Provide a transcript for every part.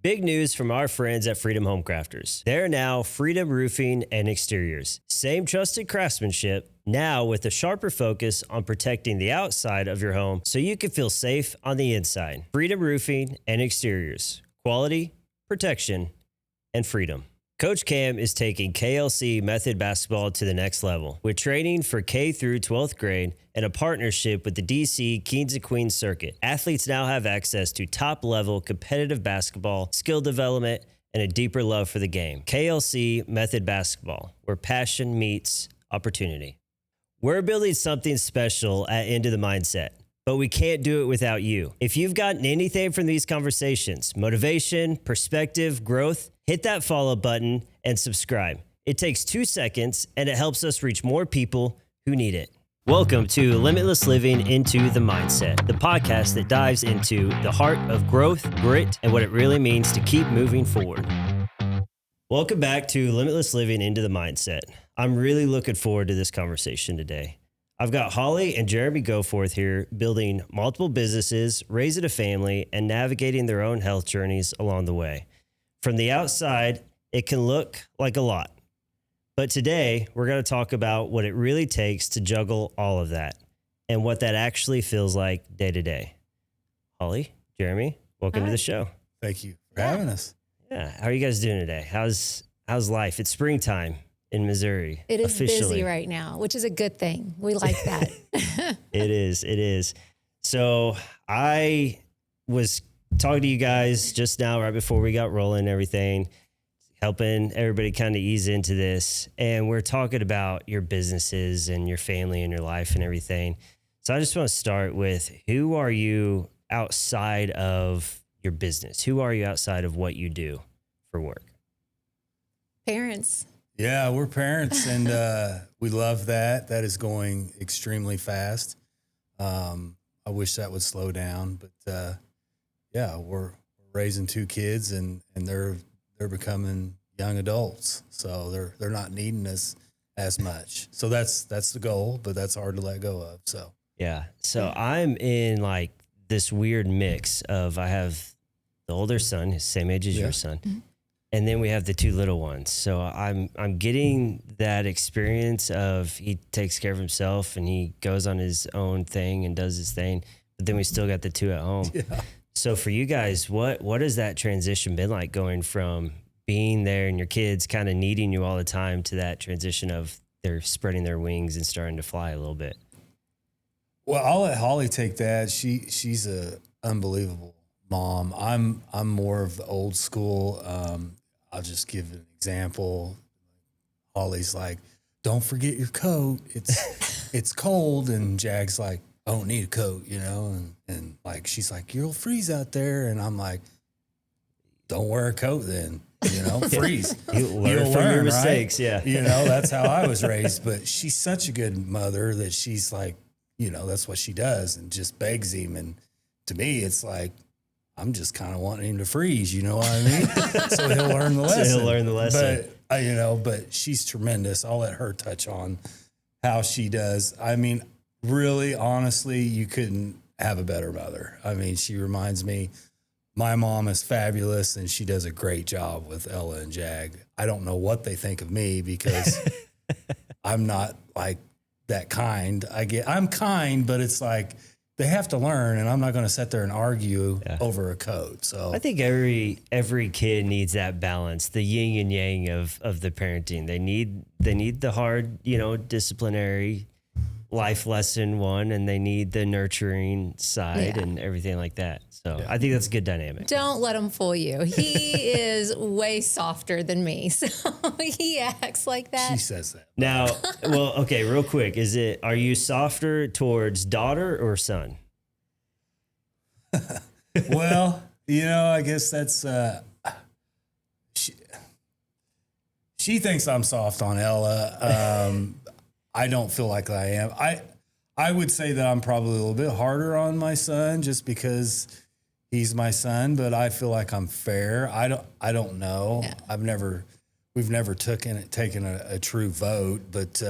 Big news from our friends at Freedom Home Crafters. They're now Freedom Roofing and Exteriors. Same trusted craftsmanship, now with a sharper focus on protecting the outside of your home so you can feel safe on the inside. Freedom Roofing and Exteriors. Quality, protection, and freedom. Coach Cam is taking KLC method basketball to the next level with training for K through 12th grade and a partnership with the DC Kings and Queens circuit. Athletes now have access to top-level competitive basketball, skill development, and a deeper love for the game. KLC method basketball, where passion meets opportunity. We're building something special at Into the Mindset, but we can't do it without you. If you've gotten anything from these conversations, motivation, perspective, growth, hit that follow button and subscribe. It takes 2 seconds and it helps us reach more people who need it. Welcome to Limitless Living Into the Mindset, the podcast that dives into the heart of growth, grit, and what it really means to keep moving forward. Welcome back to Limitless Living Into the Mindset. I'm really looking forward to this conversation today. I've got Holly and Jeremy Goforth here building multiple businesses, raising a family, and navigating their own health journeys along the way. From the outside, it can look like a lot. But today, we're going to talk about what it really takes to juggle all of that and what that actually feels like day to day. Holly, Jeremy, welcome to the show. Thank you for having us. Yeah. How are you guys doing today? How's life? It's springtime in Missouri. It is officially busy right now, which is a good thing. We like that. It is. So I was talking to you guys just now, right before we got rolling and everything, helping everybody kind of ease into this. And we're talking about your businesses and your family and your life and everything. So I just want to start with, who are you outside of your business? Who are you outside of what you do for work? Parents. Yeah, we're parents, and we love that. That is going extremely fast. I wish that would slow down, but yeah, we're raising 2 kids, and they're becoming young adults, so they're not needing us as much. So that's the goal, but that's hard to let go of. So yeah. So I'm in like this weird mix of, I have the older son, his same age as your son. Mm-hmm. And then we have the 2 little ones. So I'm getting that experience of, he takes care of himself and he goes on his own thing and does his thing. But then we still got the 2 at home. Yeah. So for you guys, what has that transition been like, going from being there and your kids kind of needing you all the time to that transition of they're spreading their wings and starting to fly a little bit? Well, I'll let Holly take that. She's a unbelievable mom. I'm more of the old school. I'll just give an example. Holly's like, "Don't forget your coat. It's cold." And Jag's like, "I don't need a coat," and like, she's like, "You'll freeze out there." And I'm like, "Don't wear a coat then, freeze." You'll learn from your mistakes. Right? Yeah. That's how I was raised, but she's such a good mother that she's like, that's what she does, and just begs him. And to me, it's like, I'm just kind of wanting him to freeze, you know what I mean? So he'll learn the lesson. But, but she's tremendous. I'll let her touch on how she does. I mean, really, honestly, you couldn't have a better mother. I mean, she reminds me, my mom is fabulous, and she does a great job with Ella and Jag. I don't know what they think of me, because I'm not like that kind. I'm kind, but it's like, they have to learn, and I'm not going to sit there and argue over a code. So I think every kid needs that balance, the yin and yang of the parenting. They need the hard, disciplinary life lesson one, and they need the nurturing side and everything like that. So I think that's a good dynamic. Don't let him fool you. He is way softer than me, so he acts like that. She says that. Now, well, okay, real quick. Are you softer towards daughter or son? Well, I guess that's, she thinks I'm soft on Ella. I don't feel like I am. I would say that I'm probably a little bit harder on my son, just because he's my son, but I feel like I'm fair. I don't know. Yeah. We've never taken a true vote, but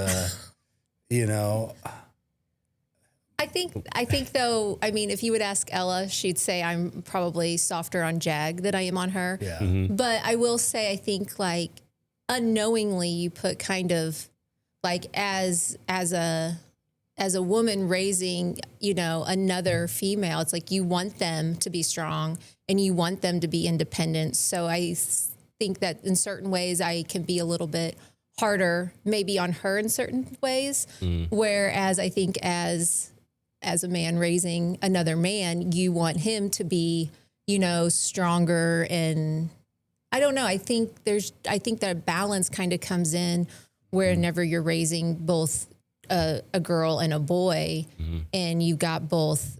I think though, I mean, if you would ask Ella, she'd say I'm probably softer on Jag than I am on her. Yeah. But I will say, I think like unknowingly you put kind of like as a woman raising, you know, another female, it's like you want them to be strong and you want them to be independent. So I think that in certain ways I can be a little bit harder maybe on her in certain ways. Whereas I think as a man raising another man, you want him to be, you know, stronger. And I don't know. I think that balance kind of comes in whenever you're raising both a girl and a boy, and you've got both,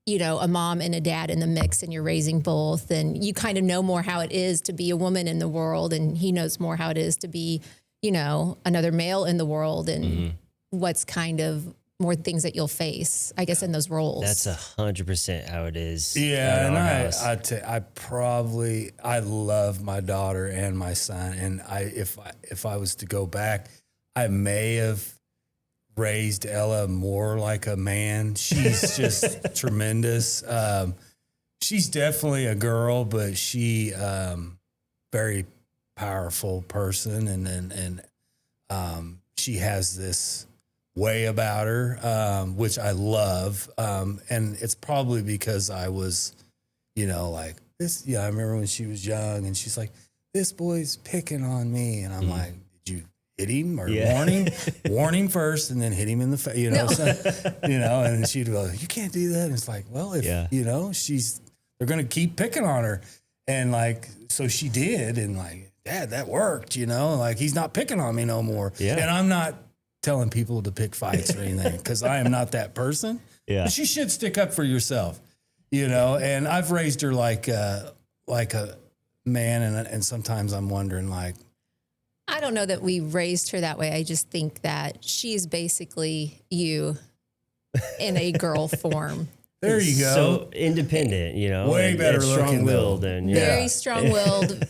you know, a mom and a dad in the mix, and you're raising both, and you kind of know more how it is to be a woman in the world, and he knows more how it is to be, you know, another male in the world, and what's kind of more things that you'll face, I guess, in those roles. That's 100% how it is. Yeah, at our and house. I love my daughter and my son, and if I was to go back, I may have raised Ella more like a man. She's just tremendous. She's definitely a girl, but she very powerful person, and she has this way about her, which I love. And it's probably because I was, you know, like this. Yeah, I remember when she was young and she's like, this boy's picking on me. And I'm like, did you hit him or warn him first and then hit him in the face, you know? So, you know, and she'd go, you can't do that. And it's like, well, if, you know, they're going to keep picking on her. And like, so she did. And like, Dad, that worked, you know, like he's not picking on me no more. Yeah. And I'm not telling people to pick fights or anything, because I am not that person. Yeah. But you should stick up for yourself, you know. And I've raised her like a man, and sometimes I'm wondering, like, I don't know that we raised her that way. I just think that she's basically you in a girl form. There you go. So independent, you know, way better looking, strong-willed, and very strong-willed.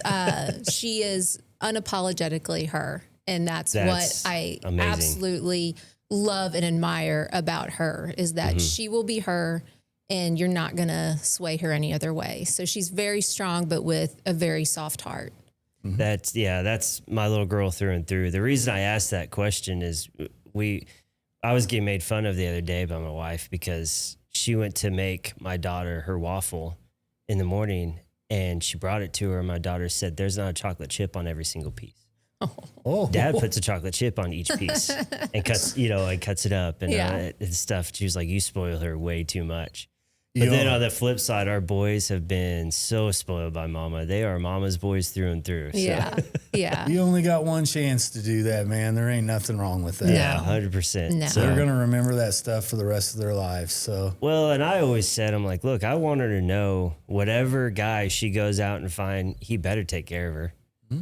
She is unapologetically her. And that's what I absolutely love and admire about her, is that she will be her and you're not going to sway her any other way. So she's very strong, but with a very soft heart. That's my little girl through and through. The reason I asked that question is I was getting made fun of the other day by my wife because she went to make my daughter her waffle in the morning and she brought it to her. And my daughter said, there's not a chocolate chip on every single piece. Oh. Dad puts a chocolate chip on each piece and cuts it up and stuff. She was like, you spoil her way too much. But then on the flip side, our boys have been so spoiled by mama. They are mama's boys through and through. So. Yeah. Yeah. You only got one chance to do that, man. There ain't nothing wrong with that. Yeah, 100%. No. So they're going to remember that stuff for the rest of their lives. So, well, and I always said, I'm like, look, I want her to know whatever guy she goes out and find, he better take care of her.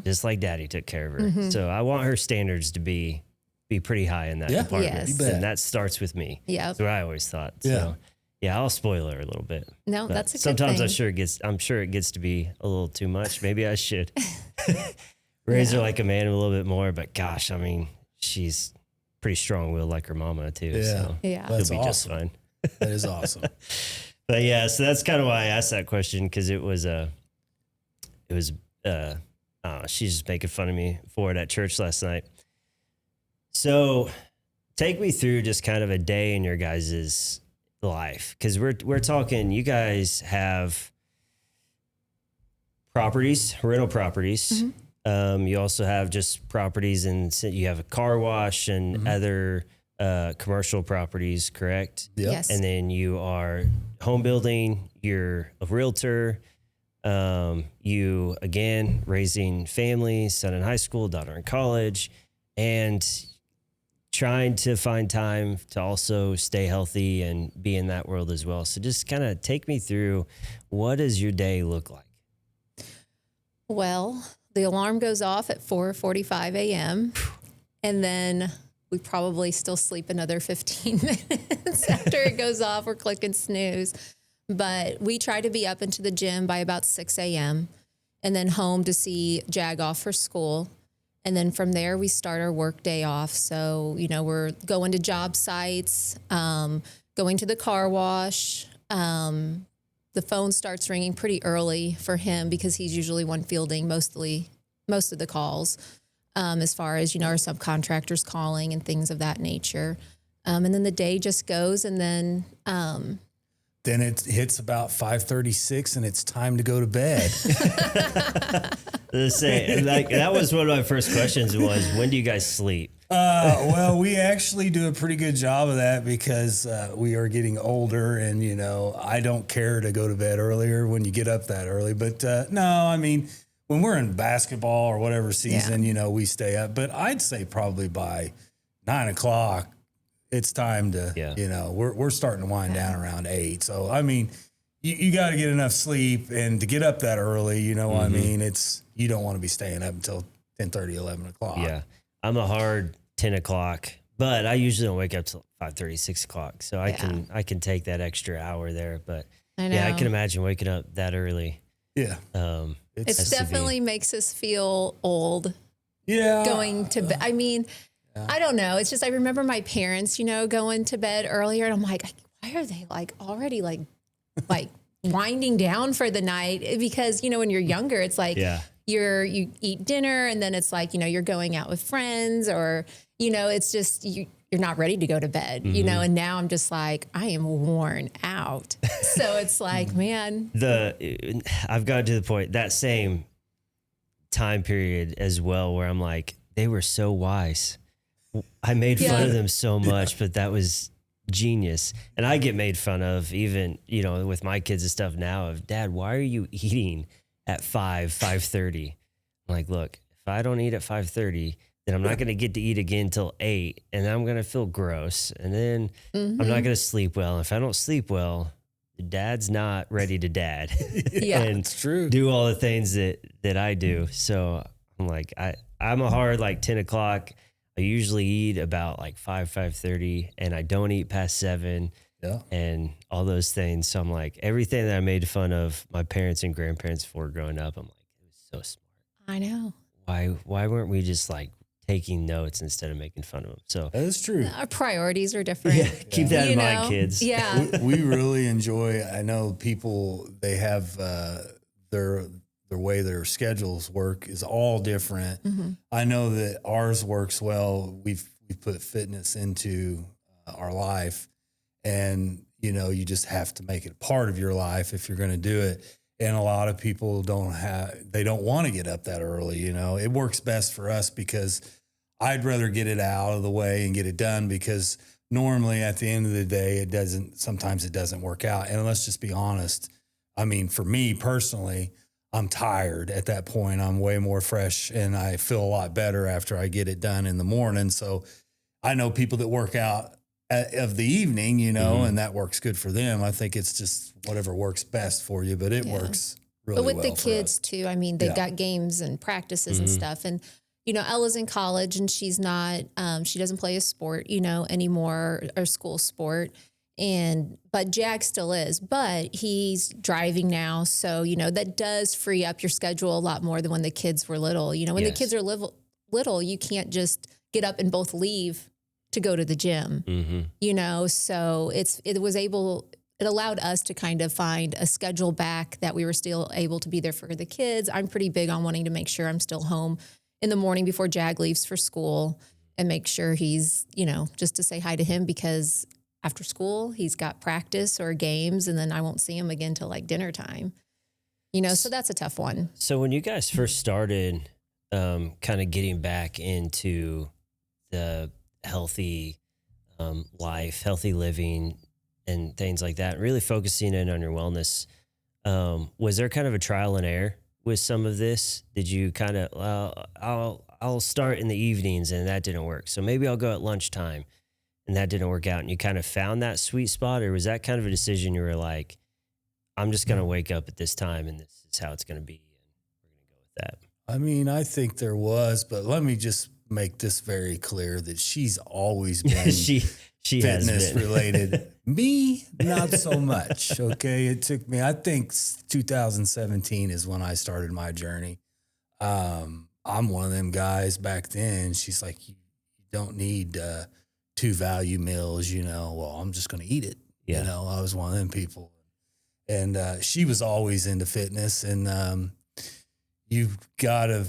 Just like Daddy took care of her. So I want her standards to be pretty high in that department. Yes. And that starts with me. Yeah. That's what I always thought. Yeah. So I'll spoil her a little bit. No, that's a good sometimes thing. I'm sure it gets to be a little too much. Maybe I should raise her like a man a little bit more, but gosh, I mean, she's pretty strong-willed like her mama too. Yeah. So That's she'll be just awesome. fine. That is awesome. But yeah, so that's kind of why I asked that question, because she's just making fun of me for it at church last night. So take me through just kind of a day in your guys' life, because we're talking, you guys have properties, rental properties. You also have just properties, and you have a car wash and other commercial properties, correct? Yep. Yes. And then you are home building, you're a realtor. You again raising families, son in high school, daughter in college, and trying to find time to also stay healthy and be in that world as well. So just kind of take me through, what does your day look like? Well, the alarm goes off at 4:45 a.m. and then we probably still sleep another 15 minutes after it goes off. We're clicking snooze. But we try to be up into the gym by about 6 a.m. and then home to see Jag off for school. And then from there, we start our work day off. So, you know, we're going to job sites, going to the car wash. The phone starts ringing pretty early for him because he's usually one fielding most of the calls, as far as, our subcontractors calling and things of that nature. And then the day just goes, and then it hits about 5:36 and it's time to go to bed. That was one of my first questions was, when do you guys sleep? Well, we actually do a pretty good job of that because we are getting older, and I don't care to go to bed earlier when you get up that early. But no, I mean, when we're in basketball or whatever season, we stay up. But I'd say probably by 9:00, it's time to, we're starting to wind down around 8. So I mean, you got to get enough sleep, and to get up that early, I mean, you don't want to be staying up until 10:30, 11 o'clock. Yeah. I'm a hard 10 o'clock, but I usually don't wake up till 5:30, 6 o'clock. So I can take that extra hour there. But I can imagine waking up that early. Yeah. It definitely makes us feel old. Yeah. Going to bed. I mean, I don't know. It's just, I remember my parents, going to bed earlier, and I'm like, why are they already winding down for the night? Because, when you're younger, it's like, you eat dinner, and then it's like, you're going out with friends, or, it's just, you're not ready to go to bed, and now I'm just like, I am worn out. So it's like, man. I've gotten to the point, that same time period as well, where I'm like, they were so wise. I made fun of them so much, but that was genius. And I get made fun of even, with my kids and stuff now of, Dad, why are you eating at 5:30? I'm like, look, if I don't eat at 5:30, then I'm not going to get to eat again till 8, and then I'm going to feel gross, and then I'm not going to sleep well. If I don't sleep well, Dad's not ready to dad. And it's true. Do all the things that I do. So I'm like, I'm a hard 10 o'clock. I usually eat about 5:30, and I don't eat past 7. Yeah. And all those things. So I'm like, everything that I made fun of my parents and grandparents for growing up, I'm like, it was so smart. I know. Why weren't we just taking notes instead of making fun of them? So that is true. Our priorities are different. Yeah, keep that in mind, kids. Yeah. We really enjoy, I know people, they have their way their schedules work is all different. I know that ours works well. We've put fitness into our life, and you just have to make it part of your life if you're going to do it. And a lot of people don't want to get up that early. It works best for us because I'd rather get it out of the way and get it done, because normally at the end of the day, sometimes it doesn't work out. And let's just be honest. I mean, for me personally, I'm tired at that point. I'm way more fresh, and I feel a lot better after I get it done in the morning. So I know people that work out of the evening, and that works good for them. I think it's just whatever works best for you, but it works really well. But with the kids too, I mean, they've got games and practices and stuff. And, Ella's in college, and she's not, she doesn't play a sport, anymore, or school sport. But Jack still is, but he's driving now. So, that does free up your schedule a lot more than when the kids were little. When the kids are little, you can't just get up and both leave to go to the gym, so it allowed us to kind of find a schedule back that we were still able to be there for the kids. I'm pretty big on wanting to make sure I'm still home in the morning before Jag leaves for school, and make sure he's, just to say hi to him, because after school, he's got practice or games, and then I won't see him again till dinner time. So that's a tough one. So when you guys first started kind of getting back into the healthy life, healthy living, and things like that, really focusing in on your wellness, was there kind of a trial and error with some of this? Did you kind of, I'll start in the evenings, and that didn't work, so maybe I'll go at lunchtime, and that didn't work out, and you kind of found that sweet spot? Or was that kind of a decision you were like, I'm just going to wake up at this time, and this is how it's going to be, and we're going to go with that? I mean, I think there was, but let me just make this very clear that she's always been she fitness related. Me, not so much. Okay. It took me, I think 2017 is when I started my journey. I'm one of them guys back then. She's like, you don't need 2 value meals, well, I'm just going to eat it. Yeah. You know, I was one of them people. And she was always into fitness. And you've got to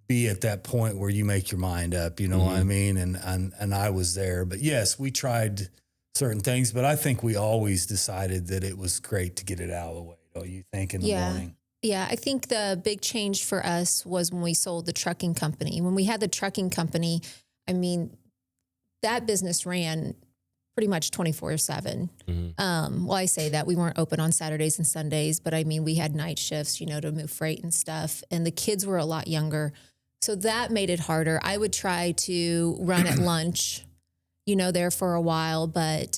be at that point where you make your mind up, you know what I mean? And I was there. But yes, we tried certain things, but I think we always decided that it was great to get it out of the way, don't you think, in the morning? Yeah, I think the big change for us was when we sold the trucking company. When we had the trucking company, I mean, that business ran pretty much 24/7. Well, I say that we weren't open on Saturdays and Sundays, but I mean, we had night shifts, you know, to move freight and stuff. And the kids were a lot younger. So that made it harder. I would try to run at lunch, you know, there for a while, but,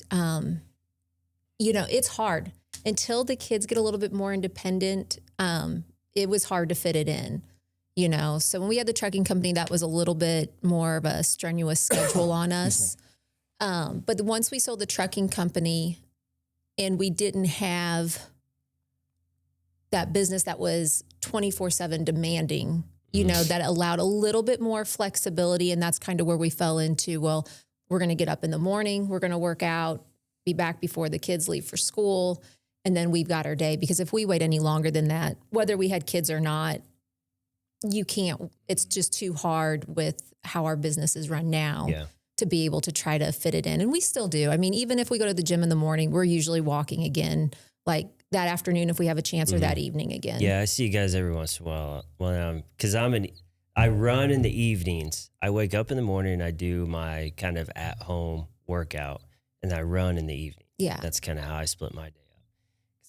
you know, it's hard until the kids get a little bit more independent. It was hard to fit it in, you know? So when we had the trucking company, that was a little bit more of a strenuous schedule on us. But once we sold the trucking company and we didn't have that business that was 24/7 demanding, you know, that allowed a little bit more flexibility. And that's kind of where we fell into, well, we're going to get up in the morning, we're going to work out, be back before the kids leave for school. And then we've got our day, because if we wait any longer than that, whether we had kids or not, you can't, it's just too hard with how our business is run now to be able to try to fit it in. And we still do. I mean, even if we go to the gym in the morning, we're usually walking again, like that afternoon, if we have a chance, or that evening again. Yeah. I see you guys every once in a while cause I run in the evenings. I wake up in the morning and I do my kind of at home workout, and I run in the evening. Yeah. That's kind of how I split my day up.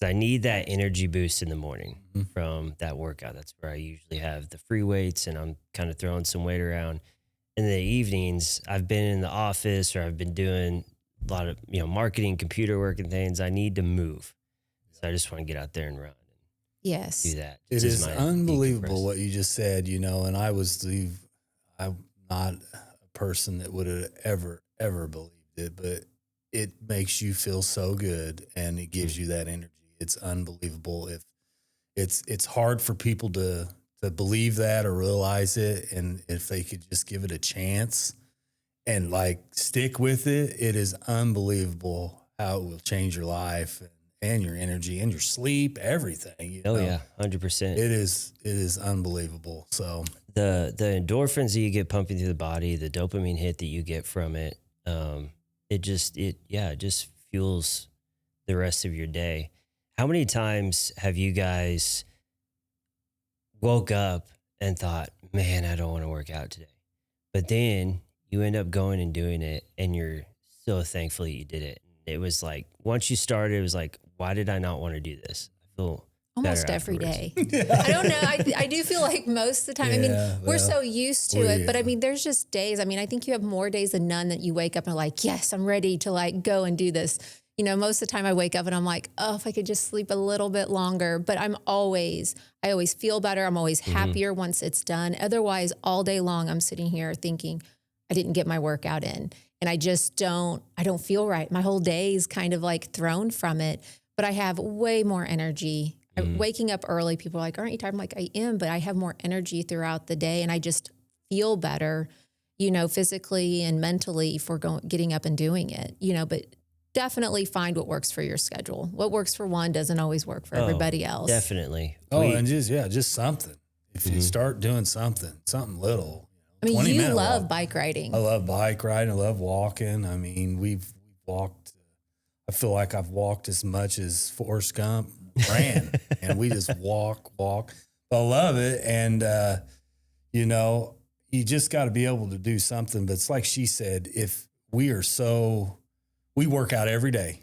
Cause I need that energy boost in the morning from that workout. That's where I usually have the free weights, and I'm kind of throwing some weight around. In the evenings, I've been in the office, or I've been doing a lot of, you know, marketing, computer work and things. I need to move. So I just want to get out there and run. Yes. Do that. It is unbelievable what you just said, you know, and I'm not a person that would have ever believed it, but it makes you feel so good, and it gives you that energy. It's unbelievable. If it's hard for people to believe that or realize it. And if they could just give it a chance and like stick with it, it is unbelievable how it will change your life and your energy and your sleep, everything. You know? Yeah, 100%. It is unbelievable. So the endorphins that you get pumping through the body, the dopamine hit that you get from it, it just fuels the rest of your day. How many times have you guys woke up and thought, man, I don't want to work out today, but then you end up going and doing it, and you're so thankful you did it? It was like, once you started, it was like, why did I not want to do this? I feel almost every day. I don't know. I do feel like most of the time, I mean, we're so used to it, but I mean, there's just days. I mean, I think you have more days than none that you wake up and are like, yes, I'm ready to like go and do this. You know, most of the time I wake up and I'm like, oh, if I could just sleep a little bit longer, but I always feel better. I'm always happier once it's done. Otherwise, all day long, I'm sitting here thinking I didn't get my workout in, and I don't feel right. My whole day is kind of like thrown from it, but I have way more energy. Waking up early, people are like, aren't you tired? I'm like, I am, but I have more energy throughout the day, and I just feel better, you know, physically and mentally for getting up and doing it, you know, but definitely find what works for your schedule. What works for one doesn't always work for everybody else. Definitely. And just something. If you start doing something little. I mean, you love bike riding. I love bike riding. I love walking. I mean, we've walked. I feel like I've walked as much as Forrest Gump ran, and we just walk. But I love it, and you know, you just got to be able to do something. But it's like she said, if we work out every day.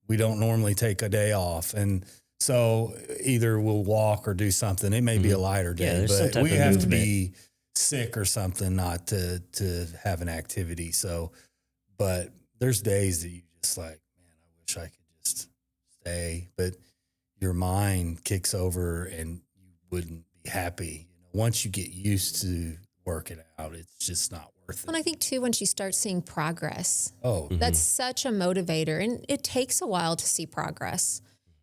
We don't normally take a day off. And so either we'll walk or do something. It may be a lighter day, but we have to be sick or something not to have an activity. So, but there's days that you just like, man, I wish I could just stay. But your mind kicks over and you wouldn't be happy. You know, once you get used to working out, it's just not worth it. And I think too, once you start seeing progress, that's such a motivator, and it takes a while to see progress,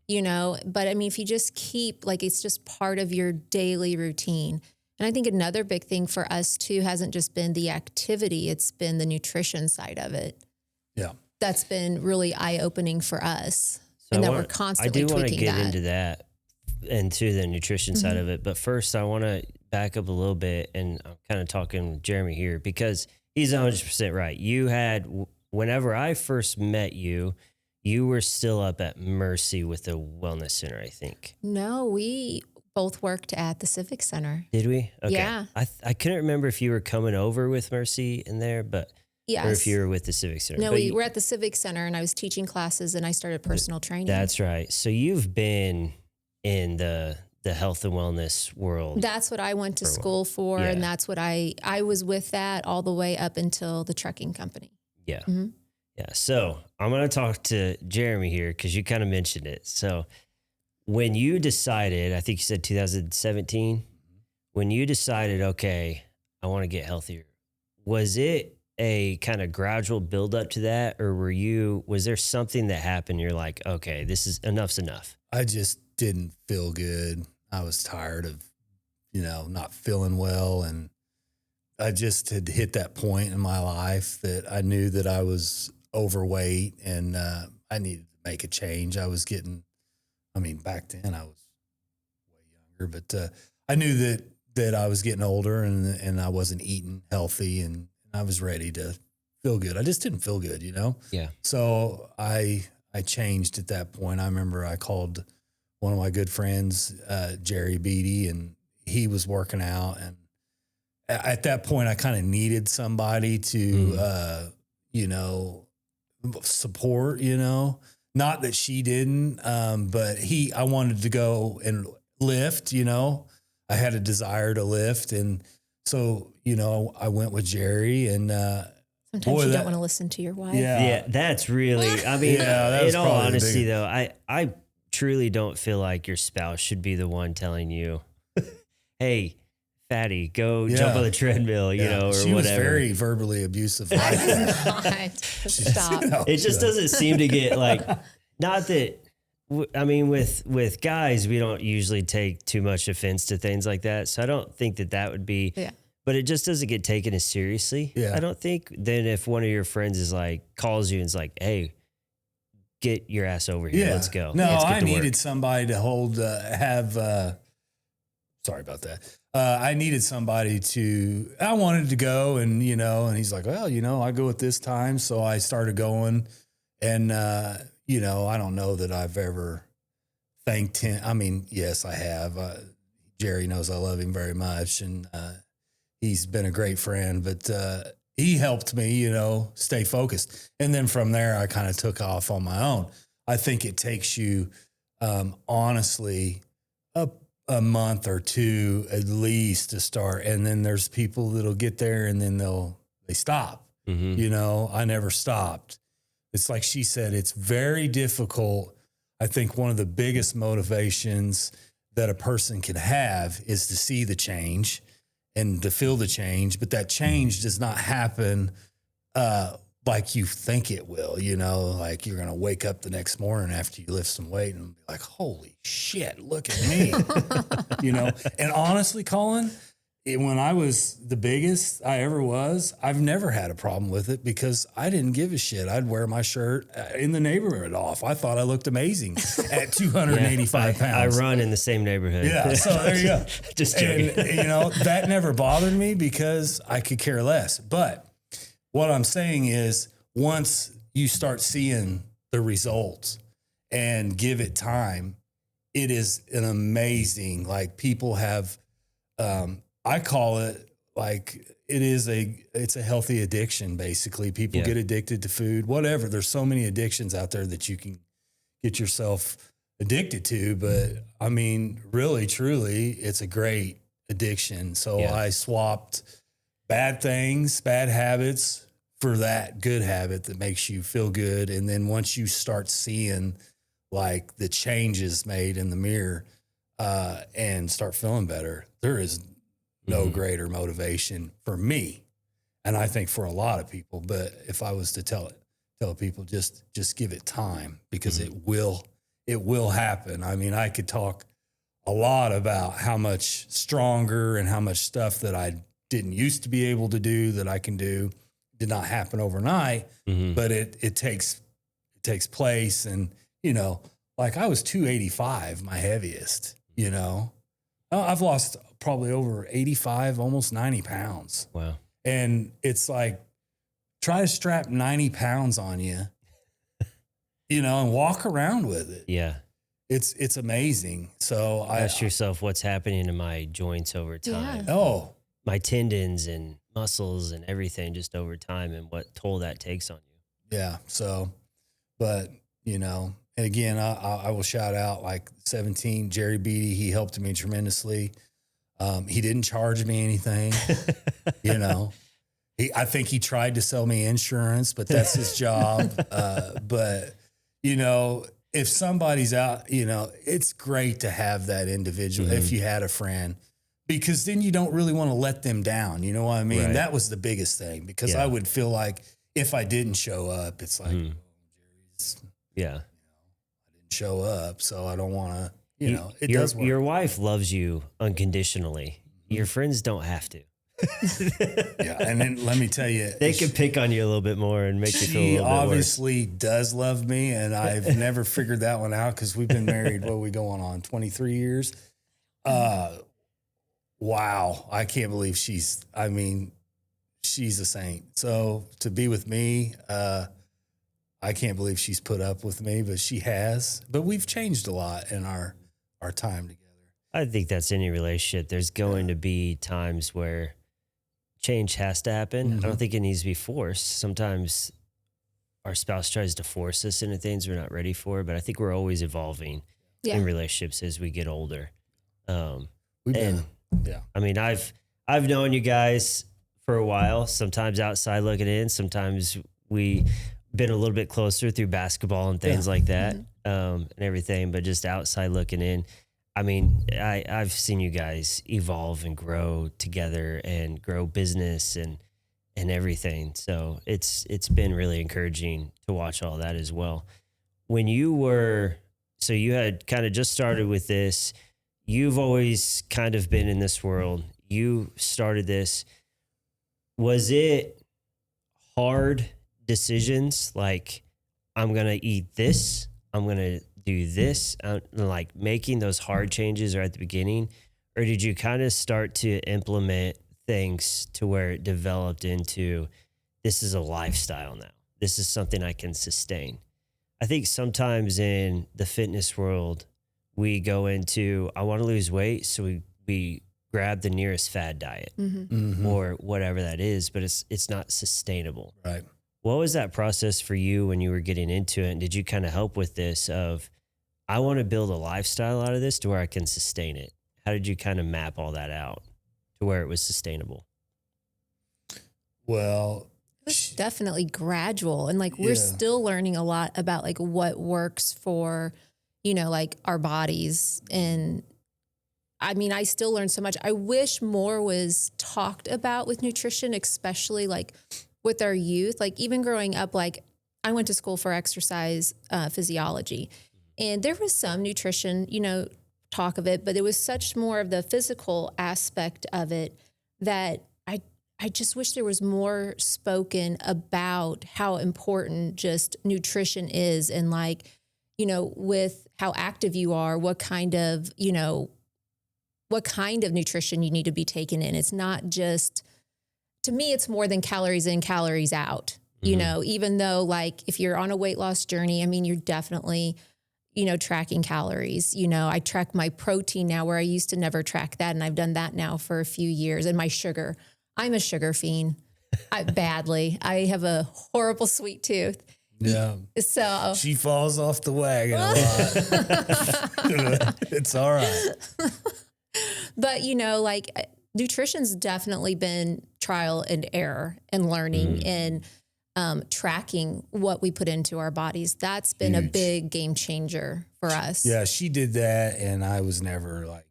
you know, but I mean, if you just keep like, it's just part of your daily routine. And I think another big thing for us too, hasn't just been the activity, it's been the nutrition side of it. Yeah. that's been really eye-opening for us. So And that we're constantly I do want to tweaking get that. into that and to the nutrition side of it. But first, I want to back up a little bit, and I'm kind of talking with Jeremy here because he's 100% right. You had, whenever I first met you, you were still up at Mercy with the Wellness Center, I think. No, we both worked at the Civic Center. Did we? Okay. Yeah. I couldn't remember if you were coming over with Mercy in there, but Yes. or if you were with the Civic Center. No, But we were at the Civic Center, and I was teaching classes, and I started personal training. That's right. So you've been in the health and wellness world. That's what I went to school for, Yeah. and that's what I was with that all the way up until the trucking company. Yeah. Mhm. Yeah. So I'm going to talk to Jeremy here because you kind of mentioned it. So when you decided, I think you said 2017, when you decided, okay, I want to get healthier, was it a kind of gradual build up to that? Or was there something that happened? You're like, okay, this is enough's enough. I just didn't feel good. I was tired of, not feeling well. And I just had hit that point in my life that I knew that I was overweight and I needed to make a change. Back then I was way younger, but I knew that I was getting older and I wasn't eating healthy and I was ready to feel good. I just didn't feel good, Yeah. So I changed at that point. I remember I called one of my good friends, Jerry Beatty, and he was working out. And at that point, I kind of needed somebody to, support, not that she didn't, but I wanted to go and lift, I had a desire to lift. And so, I went with Jerry and, Sometimes you don't want to listen to your wife. Yeah. That's really, I mean, that was in all probably the honesty biggest. though, I truly don't feel like your spouse should be the one telling you, hey, fatty, go jump on the treadmill, or she was whatever. very verbally abusive. I did not. Stop. It just doesn't seem to get not that, with guys, we don't usually take too much offense to things like that. So I don't think that would be, but it just doesn't get taken as seriously. Yeah. I don't think. Then if one of your friends is calls you and is like, hey, get your ass over here. Let's go. No, Let's get I to work. needed somebody to sorry about that. I needed somebody I wanted to go and he's like, well, I go at this time. So I started going and, I don't know that I've ever thanked him. I mean, yes, I have. Jerry knows I love him very much and, he's been a great friend, but, he helped me, stay focused. And then from there, I kind of took off on my own. I think it takes you, honestly, a month or two at least to start. And then there's people that'll get there and then they stop. Mm-hmm. I never stopped. It's like she said, it's very difficult. I think one of the biggest motivations that a person can have is to see the change and to feel the change, but that change does not happen like you think it will, like you're going to wake up the next morning after you lift some weight and be like, holy shit, look at me, And honestly, Colin, when I was the biggest I ever was, I've never had a problem with it because I didn't give a shit. I'd wear my shirt in the neighborhood off. I thought I looked amazing at 285 pounds. I run in the same neighborhood. Yeah, so there you go. Just joking. And, that never bothered me because I could care less. But what I'm saying is once you start seeing the results and give it time, it is an amazing, people have, I call it it's a healthy addiction. Basically people get addicted to food, whatever. There's so many addictions out there that you can get yourself addicted to, but I mean, really, truly, it's a great addiction. So I swapped bad things, bad habits for that good habit that makes you feel good. And then once you start seeing the changes made in the mirror, and start feeling better, there is no greater motivation for me. And I think for a lot of people, but if I was to tell people, just give it time because it will happen. I mean, I could talk a lot about how much stronger and how much stuff that I didn't used to be able to do that I can do. did not happen overnight, but it takes place. And, like I was 285, my heaviest, I've lost probably over 85, almost 90 pounds. Wow. And it's like, try to strap 90 pounds on you, and walk around with it. Yeah. It's amazing. So ask yourself what's happening to my joints over time. Yeah. Oh, my tendons and muscles and everything just over time, and what toll that takes on you. yeah. So, but, and again, I will shout out like 17, Jerry Beatty. He helped me tremendously. He didn't charge me anything, I think he tried to sell me insurance, but that's his job. But, if somebody's out, it's great to have that individual if you had a friend, because then you don't really want to let them down. You know what I mean? Right. That was the biggest thing, because I would feel like if I didn't show up, it's like, Jerry's, Yeah. I didn't show up, so I don't want to, it your, does work. Your wife loves you unconditionally. Your friends don't have to. Yeah. And then let me tell you, They can pick on you a little bit more and make you feel a she little bit worse. obviously does love me, and I've never figured that one out, because we've been married, what are we going on, 23 years? Wow. I can't believe she's a saint. So to be with me, I can't believe she's put up with me, but she has. But we've changed a lot in our time together. I think that's any relationship. There's going to be times where change has to happen. I don't think it needs to be forced. Sometimes our spouse tries to force us into things we're not ready for, but I think we're always evolving in relationships as we get older. I've known you guys for a while, sometimes outside looking in, sometimes we been a little bit closer through basketball and things like that, and everything, but just outside looking in. I mean, I've seen you guys evolve and grow together and grow business and everything. So it's been really encouraging to watch all that as well. When you had kind of just started with this, you've always kind of been in this world. You started this. Was it hard decisions? Like, I'm going to eat this, I'm going to do this, like making those hard changes are at the beginning? Or did you kind of start to implement things to where it developed into, this is a lifestyle now, this is something I can sustain? I think sometimes in the fitness world, we go into, I want to lose weight, so we grab the nearest fad diet or whatever that is, but it's not sustainable. Right. What was that process for you when you were getting into it? And did you kind of help with this of, I want to build a lifestyle out of this to where I can sustain it? How did you kind of map all that out to where it was sustainable? Well, it was definitely gradual. And like, we're still learning a lot about like what works for, like our bodies. And I mean, I still learn so much. I wish more was talked about with nutrition, especially like with our youth. Like even growing up, like I went to school for exercise physiology, and there was some nutrition, talk of it, but it was such more of the physical aspect of it that I just wish there was more spoken about how important just nutrition is, and like, with how active you are, what kind of nutrition you need to be taking in. It's not just, to me, it's more than calories in, calories out, even though like if you're on a weight loss journey, I mean, you're definitely, tracking calories. I track my protein now where I used to never track that. And I've done that now for a few years. And my sugar, I'm a sugar fiend. Badly. I have a horrible sweet tooth. Yeah. So she falls off the wagon a lot. It's all right. But, like nutrition's definitely been trial and error and learning and tracking what we put into our bodies. That's been Huge. A big game changer for us. Yeah, she did that, and I was never like,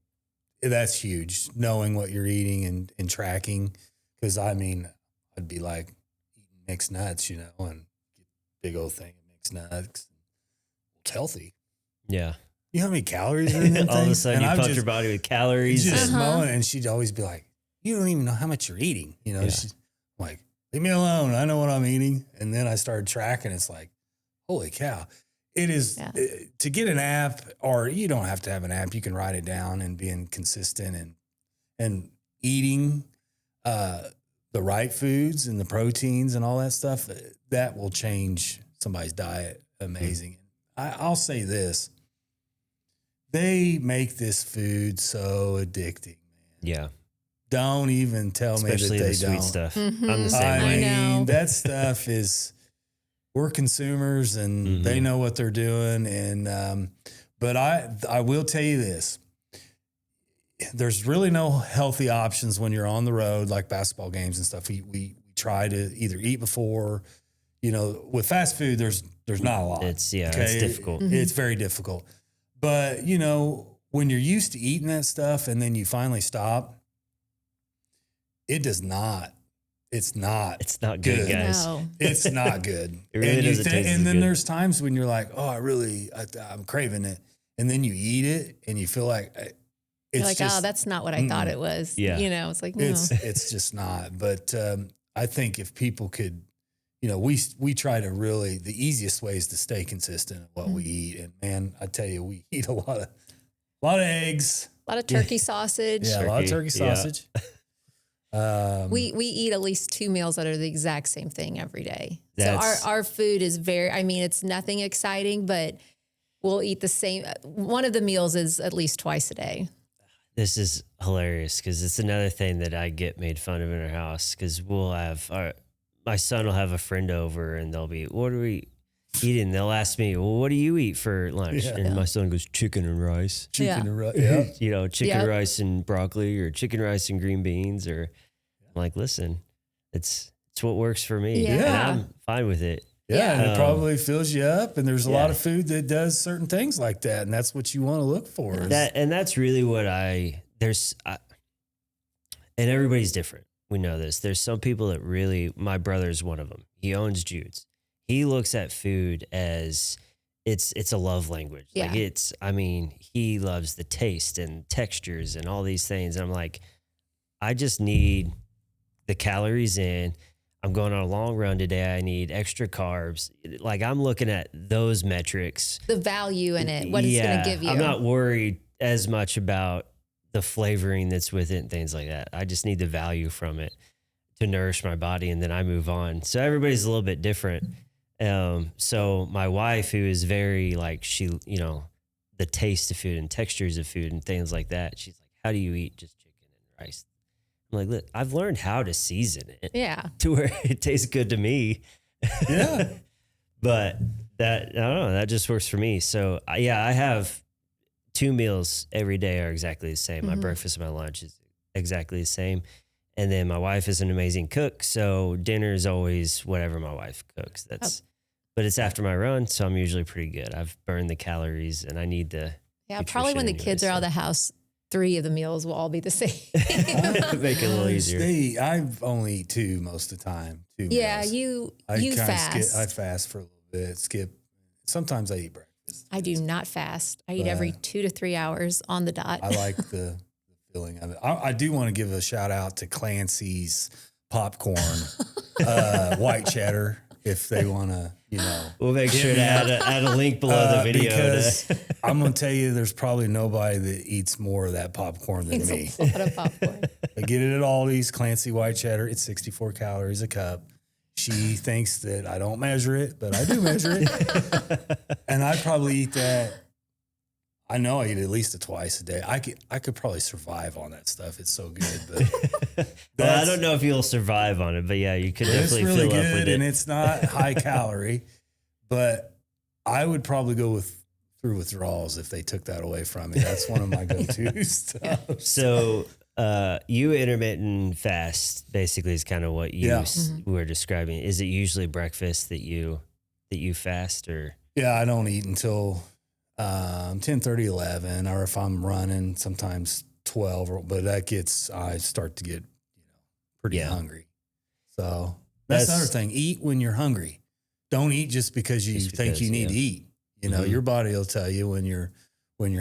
that's huge, knowing what you're eating and tracking. Because, I mean, I'd be like eating mixed nuts, and get a big old thing of mixed nuts. It's healthy. Yeah. You know how many calories are in that All of a thing? sudden, And you pump your body with calories. Just and- mowing, and she'd always be like, you don't even know how much you're eating. She's like, leave me alone. I know what I'm eating. And then I started tracking. It's like, holy cow. It is to get an app, or you don't have to have an app. You can write it down, and being consistent and eating the right foods and the proteins and all that stuff, that will change somebody's diet. Amazing. I'll say this. They make this food so addicting, man. Yeah. Don't even tell Especially me that they the don't. sweet stuff. Mm-hmm. I'm the same I way. mean, that stuff is, we're consumers and they know what they're doing. And, but I will tell you this, there's really no healthy options when you're on the road, like basketball games and stuff. We try to either eat before, with fast food, there's not a lot. It's difficult. It's very difficult. But, when you're used to eating that stuff and then you finally stop, it's not good, guys. No. It's not good. It really doesn't taste as and then good. there's times when you're like, oh, I'm craving it. And then you eat it and you feel like it's You're like, just, oh, that's not what I thought it was. Yeah. It's like, no. it's just not. But I think if people could, we try to really, the easiest way is to stay consistent at what we eat. And man, I tell you, we eat a lot of eggs. A lot of turkey sausage. Yeah, a lot of turkey sausage. We eat at least 2 meals that are the exact same thing every day. So That's- our food is it's nothing exciting, but we'll eat the same. One of the meals is at least twice a day. This is hilarious because it's another thing that I get made fun of in our house because my son will have a friend over and they'll be, what are we eating? They'll ask me, well, what do you eat for lunch? Yeah. And my son goes, chicken and rice. Chicken and rice. Yeah. Chicken rice and broccoli or chicken rice and green beans. Or I'm like, listen, it's what works for me. Yeah. And I'm fine with it. Yeah, and it probably fills you up. And there's a lot of food that does certain things like that. And that's what you want to look for. And that's really what and everybody's different. We know this. There's some people that really, my brother's one of them. He owns Jude's. He looks at food as it's a love language. Yeah. Like he loves the taste and textures and all these things. And I'm like, I just need the calories in. I'm going on a long run today. I need extra carbs. Like I'm looking at those metrics. The value in it, what it's going to give you. I'm not worried as much about the flavoring that's with it and things like that. I just need the value from it to nourish my body, and then I move on. So everybody's a little bit different. So my wife, who is very like, the taste of food and textures of food and things like that, she's like, how do you eat just chicken and rice? I'm like, look, I've learned how to season it to where it tastes good to me. Yeah. But I don't know, that just works for me. So I have 2 meals every day are exactly the same. My breakfast and my lunch is exactly the same. And then my wife is an amazing cook. So dinner is always whatever my wife cooks. But it's after my run. So I'm usually pretty good. I've burned the calories and I need the probably when the nutrition kids are anyway, out of the house, 3 of the meals will all be the same. make it a little easier. I've only eat 2 most of the time. 2 meals. Yeah, you kinda fast. I fast for a little bit, skip. Sometimes I eat breakfast. I do not fast. I eat every 2 to 3 hours on the dot. I like the feeling of it. I do want to give a shout out to Clancy's popcorn, white cheddar, if they want to, We'll make sure to add a link below the video. Because I'm going to tell you, there's probably nobody that eats more of that popcorn than me. It's a lot of popcorn. I get it at Aldi's, Clancy white cheddar. It's 64 calories a cup. She thinks that I don't measure it, but I do measure it. And I probably eat that. I know I eat at least twice a day. I could probably survive on that stuff. It's so good. But well, I don't know if you'll survive on it, but yeah, you could definitely really fill up with good, it. and it's not high calorie. But I would probably go through withdrawals if they took that away from me. That's one of my go-to stuff. So you intermittent fast basically is kind of what you were describing. Is it usually breakfast that you fast, or? Yeah, I don't eat until 10:30, 11, or if I'm running, sometimes 12. But I start to get pretty hungry. So that's another thing. Eat when you're hungry. Don't eat just because you think you need to eat. Your body will tell you when you're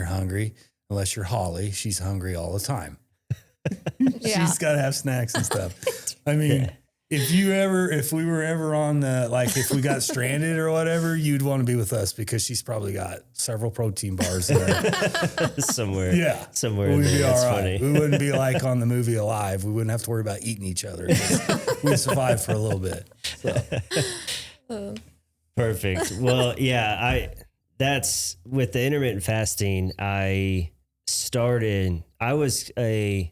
hungry. Unless you're Holly, she's hungry all the time. She's got to have snacks and stuff. I mean, If we were ever on the, like, if we got stranded or whatever, you'd want to be with us because she's probably got several protein bars in there. somewhere. Yeah. Somewhere in We'd there. be That's all right. funny. We wouldn't be like on the movie Alive. We wouldn't have to worry about eating each other. We'd survive for a little bit. So. Perfect. Well, yeah, that's with the intermittent fasting. I was a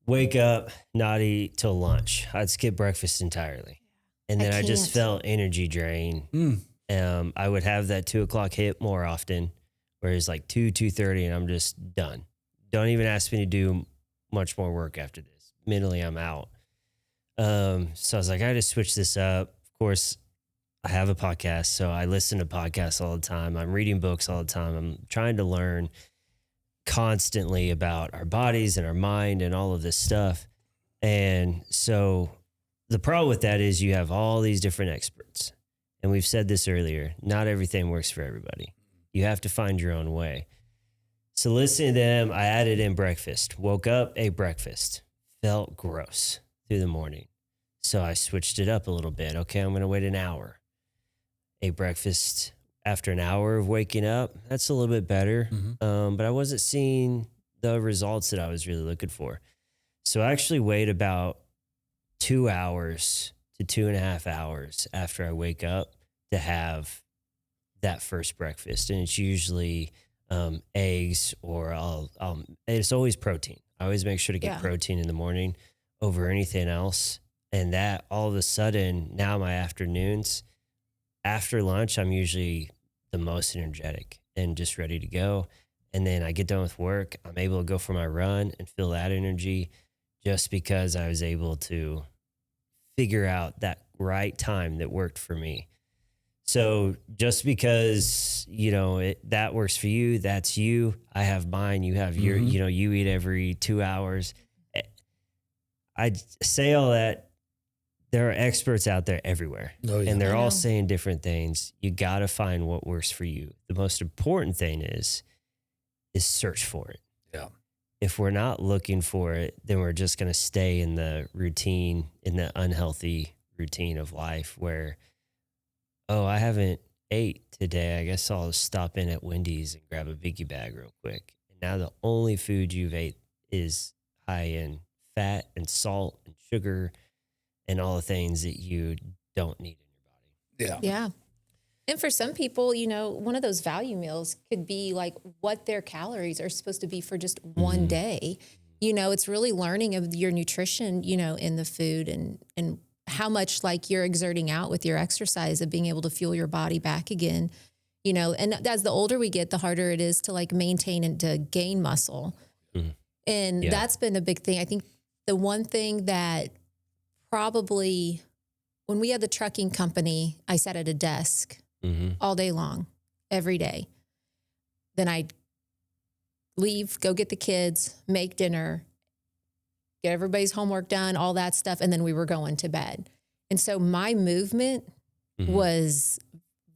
wake up, not eat till lunch. I'd skip breakfast entirely. And then I just can't. felt energy drain. I would have that 2:00 hit more often, whereas like 2:30, and I'm just done. Don't even ask me to do much more work after this. Mentally, I'm out. So I was like, I just switch this up. Of course, I have a podcast, so I listen to podcasts all the time. I'm reading books all the time. I'm trying to learn constantly about our bodies and our mind and all of this stuff. And so the problem with that is you have all these different experts. And we've said this earlier, not everything works for everybody. You have to find your own way. So listening to them, I added in breakfast. Woke up, ate breakfast. Felt gross through the morning. So I switched it up a little bit. Okay, I'm going to wait an hour. Ate breakfast after an hour of waking up. That's a little bit better. But I wasn't seeing the results that I was really looking for. So I actually wait about 2 hours to 2.5 hours after I wake up to have that first breakfast. And it's usually eggs, or it's always protein. I always make sure to get protein in the morning over anything else. And that all of a sudden, now my afternoons, after lunch, I'm usually the most energetic and just ready to go. And then I get done with work. I'm able to go for my run and feel that energy just because I was able to figure out that right time that worked for me. So just because, that works for you, that's you. I have mine. You have your, you eat every 2 hours. I say all that. There are experts out there everywhere, and they're all saying different things. You got to find what works for you. The most important thing is search for it. Yeah. If we're not looking for it, then we're just going to stay in the routine, in the unhealthy routine of life where, I haven't ate today. I guess I'll stop in at Wendy's and grab a biggie bag real quick. And now the only food you've ate is high in fat and salt and sugar and all the things that you don't need in your body. Yeah. And for some people, one of those value meals could be like what their calories are supposed to be for just one day. It's really learning of your nutrition, in the food and how much like you're exerting out with your exercise of being able to fuel your body back again, and as the older we get, the harder it is to like maintain and to gain muscle. And that's been a big thing. I think the one thing that probably when we had the trucking company, I sat at a desk all day long, every day. Then I'd leave, go get the kids, make dinner, get everybody's homework done, all that stuff. And then we were going to bed. And so my movement was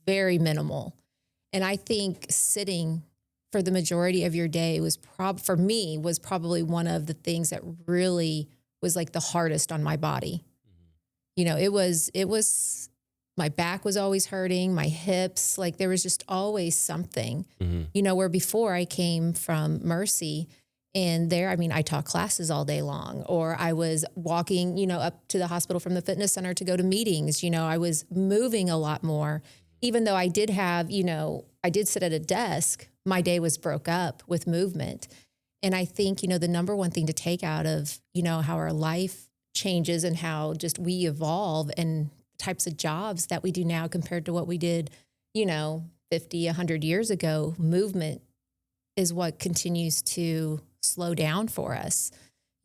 very minimal. And I think sitting for the majority of your day was for me was probably one of the things that really was like the hardest on my body. It was, my back was always hurting, my hips, like there was just always something, where before I came from Mercy and there, I taught classes all day long, or I was walking, up to the hospital from the fitness center to go to meetings. I was moving a lot more, even though I did have, I did sit at a desk, my day was broke up with movement. And I think, the number one thing to take out of, how our life changes and how just we evolve and types of jobs that we do now compared to what we did, 50, 100 years ago, movement is what continues to slow down for us,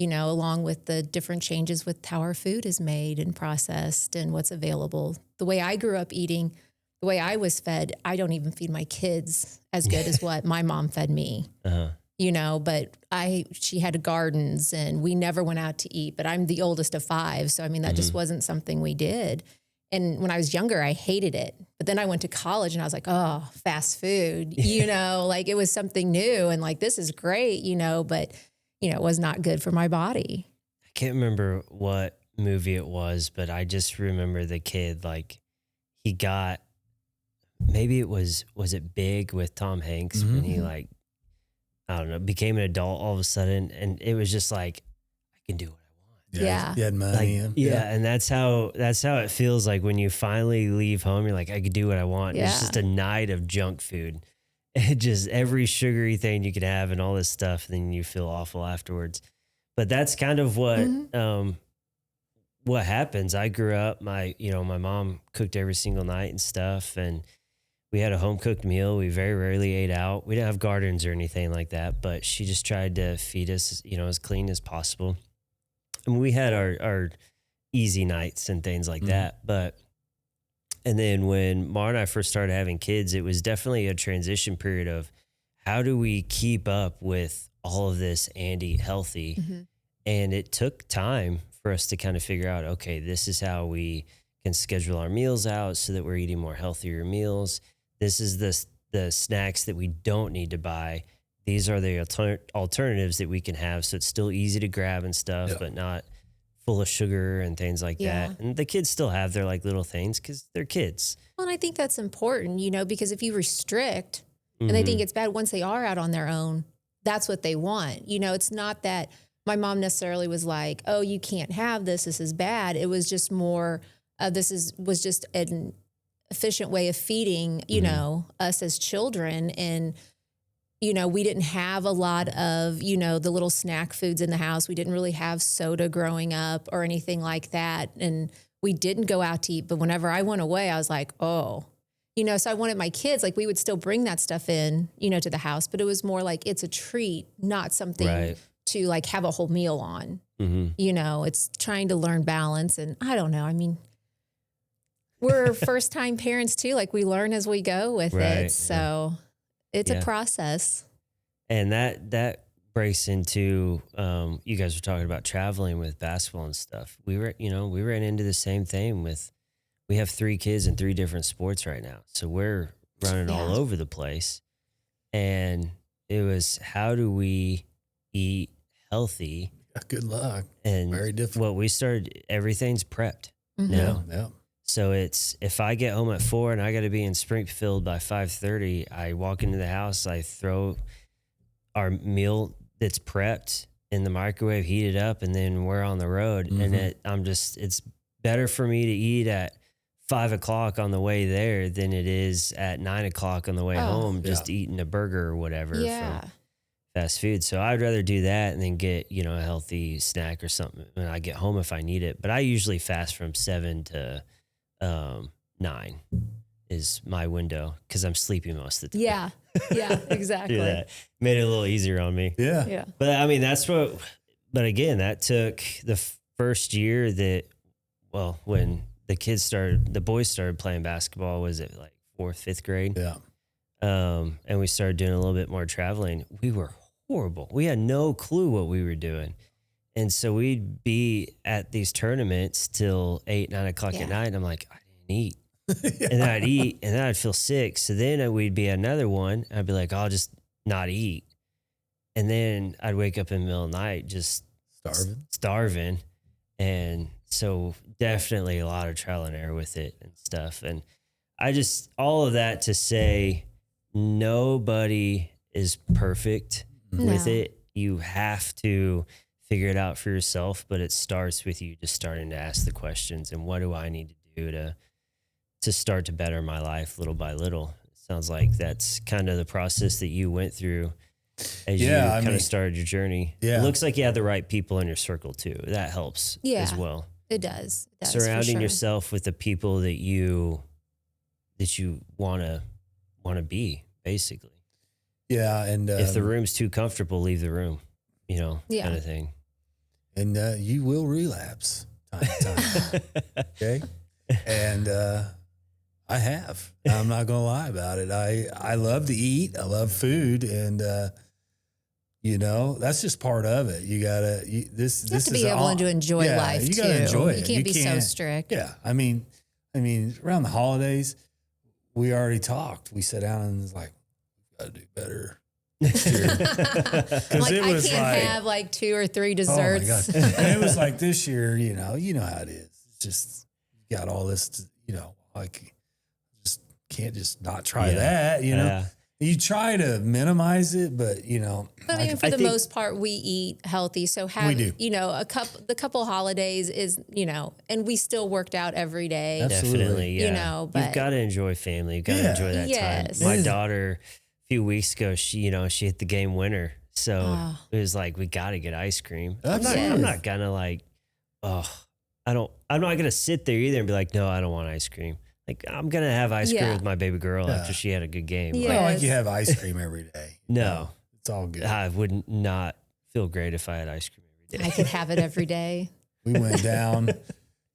along with the different changes with how our food is made and processed and what's available. The way I grew up eating, the way I was fed, I don't even feed my kids as good as what my mom fed me. But she had gardens and we never went out to eat, but I'm the oldest of 5. So, that just wasn't something we did. And when I was younger, I hated it. But then I went to college and I was like, oh, fast food, like it was something new and like, this is great, but, it was not good for my body. I can't remember what movie it was, but I just remember the kid, like he got, maybe it was it Big with Tom Hanks when he like, I don't know, became an adult all of a sudden. And it was just like, I can do what I want. Yeah. You had money. Like, and that's how it feels like when you finally leave home. You're like, I could do what I want. Yeah. It's just a night of junk food. It just every sugary thing you could have and all this stuff, and then you feel awful afterwards. But that's kind of what happens. I grew up, my mom cooked every single night and stuff, and we had a home cooked meal. We very rarely ate out. We didn't have gardens or anything like that, but she just tried to feed us, as clean as possible. And we had our easy nights and things like that. And then when Mar and I first started having kids, it was definitely a transition period of how do we keep up with all of this and eat healthy? And it took time for us to kind of figure out, okay, this is how we can schedule our meals out so that we're eating more healthier meals. This is the snacks that we don't need to buy. These are the alternatives that we can have. So it's still easy to grab and stuff, but not full of sugar and things like that. And the kids still have their like little things because they're kids. Well, and I think that's important, because if you restrict and they think it's bad once they are out on their own, that's what they want. It's not that my mom necessarily was like, oh, you can't have this. This is bad. It was just more, was just an efficient way of feeding, us as children. And, we didn't have a lot of, the little snack foods in the house. We didn't really have soda growing up or anything like that. And we didn't go out to eat. But whenever I went away, I was like, oh, so I wanted my kids, like we would still bring that stuff in, to the house, but it was more like it's a treat, not something to like have a whole meal on. It's trying to learn balance. And I don't know. I mean, we're first time parents too. Like we learn as we go with it. So it's a process. And that breaks into, you guys were talking about traveling with basketball and stuff. We ran into the same thing we have 3 kids in 3 different sports right now. So we're running all over the place. And it was, how do we eat healthy? Good luck. And very difficult. Well, we started, everything's prepped now. Yeah. So it's, if I get home at 4 and I got to be in Springfield by 5:30, I walk into the house, I throw our meal that's prepped in the microwave, heat it up, and then we're on the road. And it's better for me to eat at 5 o'clock on the way there than it is at 9 o'clock on the way home, just eating a burger or whatever from fast food. So I'd rather do that and then get, a healthy snack or something when I get home if I need it. But I usually fast from 7 to 9 is my window because I'm sleepy most of the time. Yeah, exactly. Do that. Made it a little easier on me. Yeah. But I mean, but again, that took the first year that, when the boys started playing basketball, was it like 4th, 5th grade? Yeah. And we started doing a little bit more traveling. We were horrible. We had no clue what we were doing. And so we'd be at these tournaments till 8, 9 o'clock at night. And I'm like, I didn't eat. And then I'd eat and then I'd feel sick. So then we'd be at another one. I'd be like, I'll just not eat. And then I'd wake up in the middle of the night, just starving. And so definitely a lot of trial and error with it and stuff. And all of that to say, nobody is perfect with it. You have to figure it out for yourself, but it starts with you just starting to ask the questions and what do I need to do to start to better my life little by little. It sounds like that's kind of the process that you went through as you kind of started your journey. Yeah. It looks like you had the right people in your circle too. That helps as well. It does. Surrounding yourself with the people that you want to be, basically. Yeah. And if the room's too comfortable, leave the room, kind of thing. And you will relapse time to time. Okay. And I have. I'm not going to lie about it. I love to eat. I love food. And, that's just part of it. You got to, you have to be able to enjoy life too. You got to enjoy it. You can't be so strict. Yeah. I mean, around the holidays, we already talked. We sat down and was like, we got to do better next year. Because Like, it I was can't like, have like 2 or 3 oh my desserts. God. And it was like this year, you know how it is. It's just, you got all this, like, just can't just not try that, Yeah. You try to minimize it, but But I mean, for I the think- most part, we eat healthy. So have, We do. the couple holidays is, and we still worked out every day. Absolutely. Definitely, yeah. You but you've got to enjoy family. You've got to enjoy that Yes. time. My daughter, a few weeks ago, she hit the game winner. So Oh. it was like, we got to get ice cream. Absolutely. I'm not gonna I'm not gonna sit there either and be like, no, I don't want ice cream. Like, I'm gonna have ice cream Yeah. with my baby girl Yeah. after she had a good game. Yeah. Like, Not like Yes. you have ice cream every day. No. It's all good. I would not feel great if I had ice cream every day. I could have it every day. We went down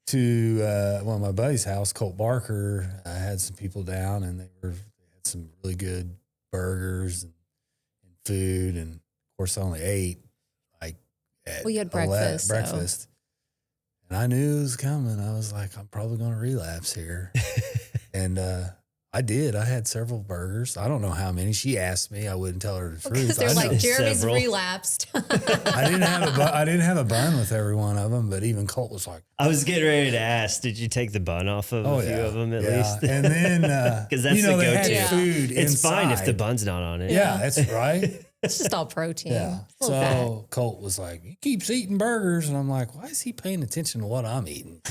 to one of my buddy's house, Colt Barker. I had some people down, and they had some really good burgers and food. And of course, I only ate like at Well, you had breakfast, so- breakfast. And I knew it was coming. I was like, I'm probably going to relapse here. And I did. I had several burgers. I don't know how many. She asked me. I wouldn't tell her the truth. Because they're I like, know. Jeremy's Several. relapsed. I didn't have a bun with every one of them, but even Colt was like, I was getting ready to ask, did you take the bun off of a few of them at least? And then, Because that's the they had go-to. Yeah. food It's fine if the inside. bun's not on it. Yeah, that's right. It's just all protein. Yeah. It's a little fat. So Colt was like, he keeps eating burgers. And I'm like, why is he paying attention to what I'm eating?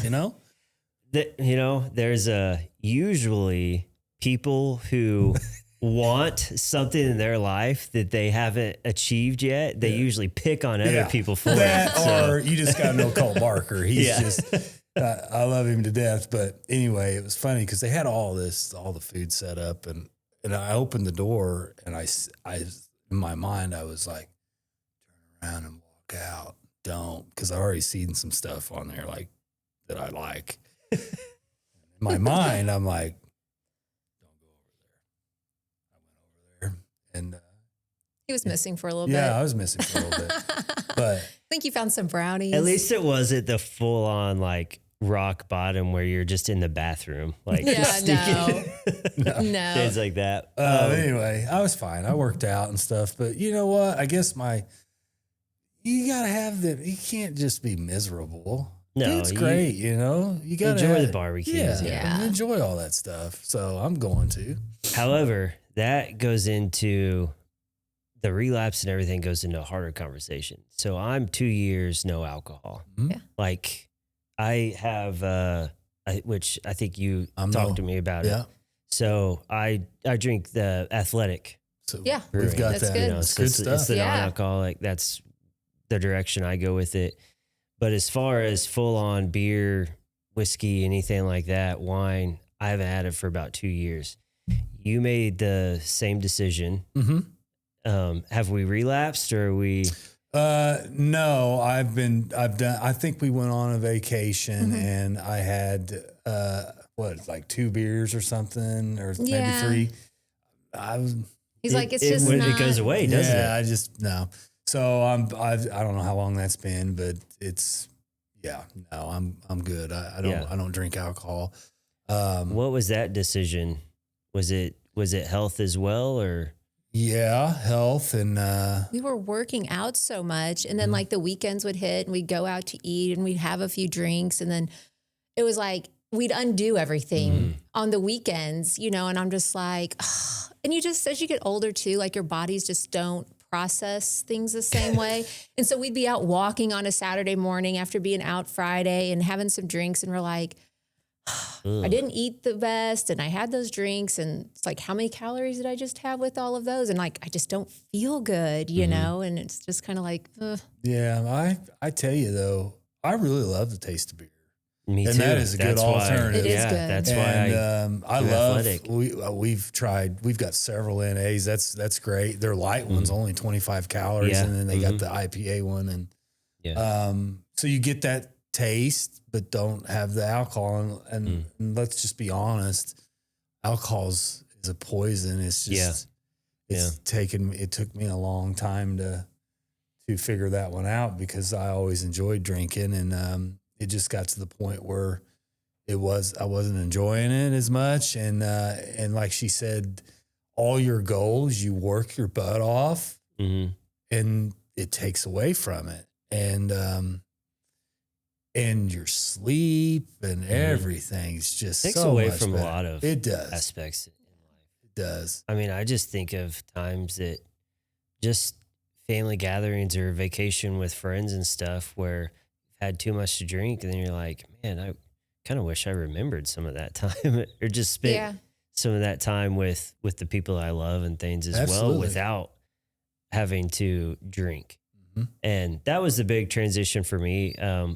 There's usually people who want something in their life that they haven't achieved yet. They usually pick on other people for that. it. So, Or you just got to know Colt Barker. He's Yeah. just, I love him to death. But anyway, it was funny because they had all the food set up. And I opened the door and I, in my mind, I was like, turn around and walk out. Don't, because I already seen some stuff on there like that I like. In my mind, I'm like, don't go over there. I went over there and He was missing for a little yeah, bit. I was missing for a little bit, but I think you found some brownies. at least it wasn't the full on like rock bottom where you're just in the bathroom. Like, Yeah, sneaking- no. things like that. anyway, I was fine. I worked out and stuff, but you know what? I guess you gotta have you can't just be miserable. No, it's great. You gotta enjoy the barbecues, Yeah, yeah. and enjoy all that stuff. So I'm going to. However, that goes into the relapse and everything goes into a harder conversation. So I'm 2 years no alcohol. Mhm. Yeah. Like I have, which I think you talked to me about Yeah. it. So I drink the Athletic. So Yeah. we've got That's that. good. It's so good it's stuff. the Yeah. non-alcoholic. That's the direction I go with it. But as far as full on beer, whiskey, anything like that, wine, I haven't had it for about 2 years. You made the same decision. Mm-hmm. Have we relapsed or are we? No, I think we went on a vacation and I had, like 2 beers or something, or Yeah. maybe 3. He's like, it's just when not. it goes away, doesn't Yeah, it? no. So I don't know how long that's been, but I'm good. I don't drink alcohol. What was that decision? Was it health as well or? Yeah, health and, We were working out so much, and then like the weekends would hit, and we'd go out to eat, and we'd have a few drinks, and then it was like we'd undo everything on the weekends, and I'm just like, ugh. And you just, as you get older too, like your bodies just don't process things the same way, and so we'd be out walking on a Saturday morning after being out Friday and having some drinks, and we're like, I didn't eat the best and I had those drinks and it's like, how many calories did I just have with all of those? And like, I just don't feel good, and it's just kind of like, ugh. yeah, I tell you though, I really love the taste of beer. Me And too. that is a good That's why- alternative. It is yeah, good. that's And why I do love, Athletic. we've got several NAs. That's great. Their light one's only 25 calories. Yeah. And then they got the IPA one. And, so you get that taste, but don't have the alcohol. And let's just be honest, alcohol is a poison. It's just, it took me a long time to figure that one out because I always enjoyed drinking. And, it just got to the point where I wasn't enjoying it as much. And like she said, all your goals, you work your butt off, Mm-hmm. and it takes away from it. And your sleep and everything's just Takes so away much from better. a lot of It does. aspects in life. It does. I mean, I just think of times that just family gatherings or vacation with friends and stuff where you've had too much to drink, and then you're like, man, I kind of wish I remembered some of that time or just spent some of that time with the people I love and things as Absolutely. well without having to drink. Mm-hmm. And that was the big transition for me.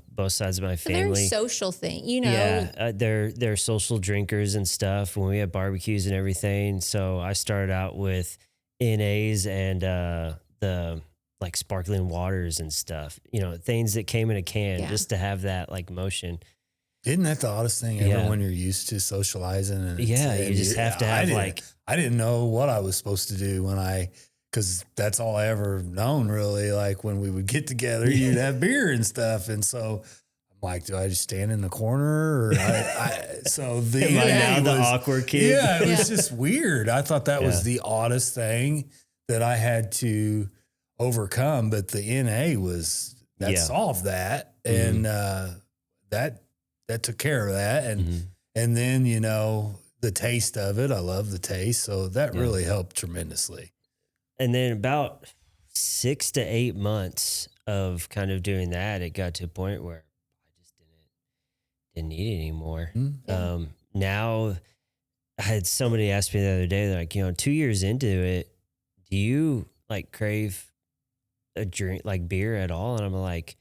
Both sides of my It's a very family. social thing, you know. Yeah, they're social drinkers and stuff. When we had barbecues and everything, so I started out with NAs and the like sparkling waters and stuff. You know, things that came in a can just to have that like motion. Isn't that the oddest thing ever when you're used to socializing? And you just have to have I didn't know what I was supposed to do because that's all I ever known really. Like when we would get together, you'd have beer and stuff. And so I'm like, do I just stand in the corner? Or so the Am I now the awkward kid? Yeah, it was just weird. I thought that was the oddest thing that I had to overcome. But the NA solved that. And that took care of that. And then, you know, the taste of it, I love the taste. So that really helped tremendously. And then about 6 to 8 months of kind of doing that, it got to a point where I just didn't need it anymore. Mm-hmm. Now I had somebody ask me the other day, they're like, you know, 2 years into it, do you like crave a drink like beer at all? And I'm like,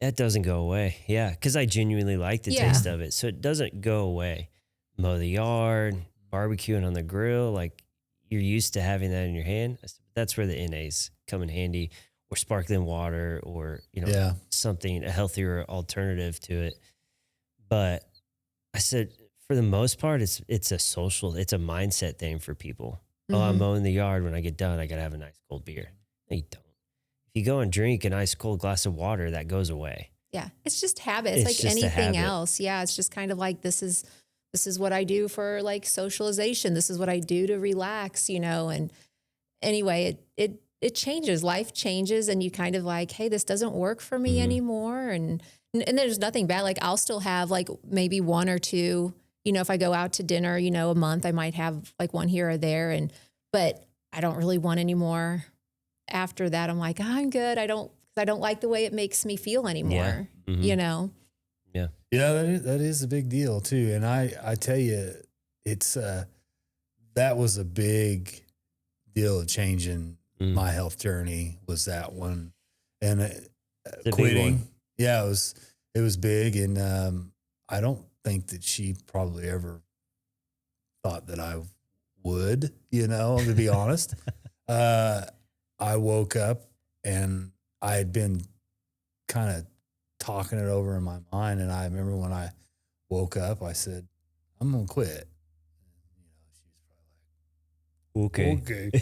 that doesn't go away. Yeah. Cause I genuinely like the taste of it. So it doesn't go away. Mow the yard, barbecuing on the grill. Like you're used to having that in your hand. That's where the NAs come in handy, or sparkling water, or, you know, something, a healthier alternative to it. But I said, for the most part, it's a mindset thing for people. Mm-hmm. Oh, I'm mowing the yard. When I get done, I got to have a nice cold beer. No, you don't. If you go and drink a nice cold glass of water, that goes away. Yeah. It's just habit. It's like anything else. Yeah. It's just kind of like, this is what I do for like socialization. This is what I do to relax, you know? And anyway, it changes, life changes, and you kind of like, hey, this doesn't work for me anymore. And there's nothing bad. Like I'll still have like maybe one or two, you know, if I go out to dinner, you know, a month, I might have like one here or there. But I don't really want any more. After that, I'm like, I'm good. I don't like the way it makes me feel anymore, you know? Yeah. Yeah. That is a big deal too. And I tell you, it's, that was a big deal of changing my health journey, was that one. And quitting. Yeah, it was big. And, I don't think that she probably ever thought that I would, you know, to be honest. I woke up and I had been kind of talking it over in my mind. And I remember when I woke up, I said, I'm going to quit. And, you know, she was probably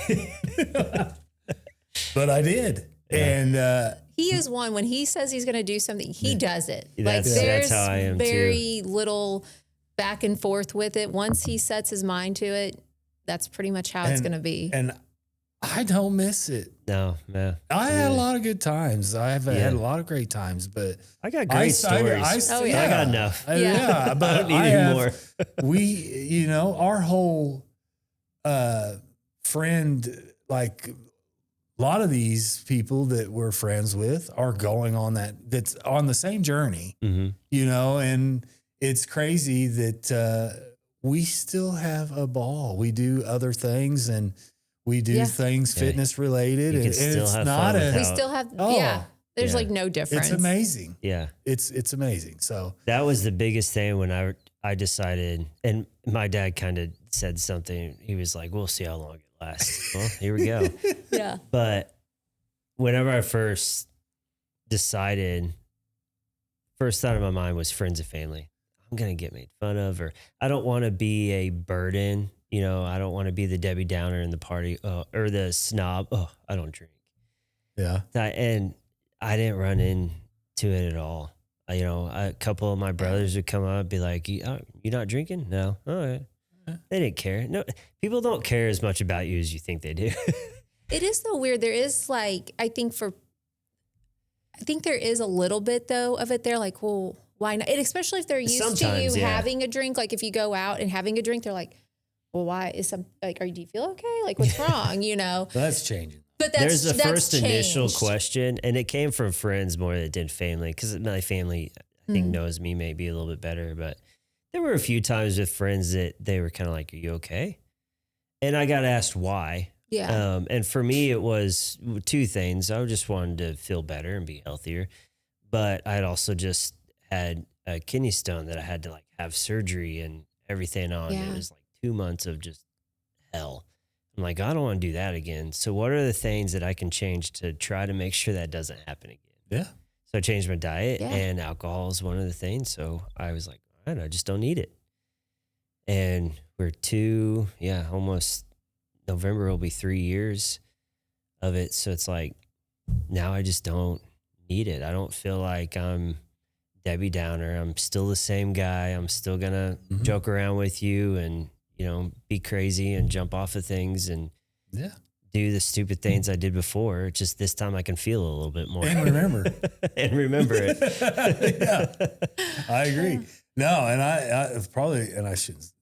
like, okay. But I did. Yeah. And he is one, when he says he's going to do something, he does it. That's how I am very little back and forth with it. Once he sets his mind to it, that's pretty much how it's going to be. And I don't miss it. No. I had a lot of good times. I've had a lot of great times, but I got great stories. I got enough. But I don't need any more. You know, our whole friend, like a lot of these people that we're friends with are going on that's on the same journey, you know, and it's crazy that we still have a ball. We do other things, and we do things fitness related, and it's not we still have there's like no difference. It's amazing. Yeah. It's amazing. So that was the biggest thing when I decided, and my dad kind of said something. He was like, we'll see how long it lasts. Well, here we go. Yeah. But whenever I first decided, first thought in my mind was friends and family. I'm going to get made fun of, or I don't want to be a burden. You know, I don't want to be the Debbie Downer in the party or the snob. Oh, I don't drink. Yeah. And I didn't run into it at all. You know, a couple of my brothers would come up and be like, you not drinking? No. All right. They didn't care. No, people don't care as much about you as you think they do. It is so weird. There is like, I think there is a little bit though of it there. Like, well, why not? And especially if they're used Sometimes, to you yeah. having a drink. Like if you go out and having a drink, they're like, well, why is some like, do you feel okay? Like what's wrong? You know, That's changing. but There's a first changed. initial question, and it came from friends more than it did family, because my family, I think, knows me maybe a little bit better. But there were a few times with friends that they were kind of like, "Are you okay?" And I got asked why. Yeah. And for me, it was two things. I just wanted to feel better and be healthier, but I had also just had a kidney stone that I had to like have surgery and everything on. Yeah. It was like 2 months of just hell. I'm like, I don't want to do that again. So what are the things that I can change to try to make sure that doesn't happen again? Yeah. So I changed my diet, Yeah. and alcohol is one of the things. So I was like, all right, I just don't need it. And we're almost November will be 3 years of it. So it's like, now I just don't need it. I don't feel like I'm Debbie Downer. I'm still the same guy. I'm still going to joke around with you and, be crazy and jump off of things and do the stupid things I did before. Just this time I can feel a little bit more. And remember. And remember it. Yeah, I agree. No, and I probably, and I shouldn't,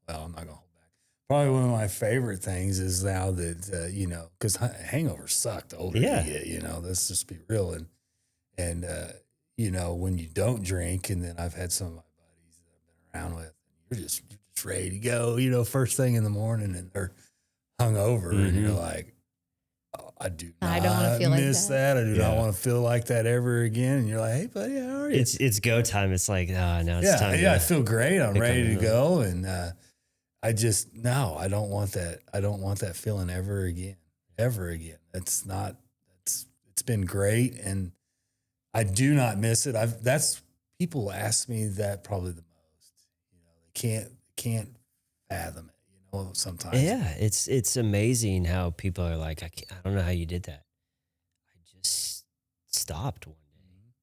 well, I'm not going to hold back. Probably one of my favorite things is now that, because hangovers suck the older Yeah. you get, let's just be real. And when you don't drink, and then I've had some of my buddies that I've been around with, you're just ready to go, first thing in the morning, and they're hungover, and you're like, oh, I do not I don't wanna feel like miss that. that. I do not want to feel like that ever again. And you're like, hey, buddy, how are you? It's go time. It's like, now it's time. I feel great. I'm pick up ready to another. go. And I don't want that. I don't want that feeling ever again. It's been great. And I do not miss it. People ask me that probably the most, they can't fathom it, sometimes. Yeah, it's amazing how people are like, I don't know how you did that. I just stopped one day.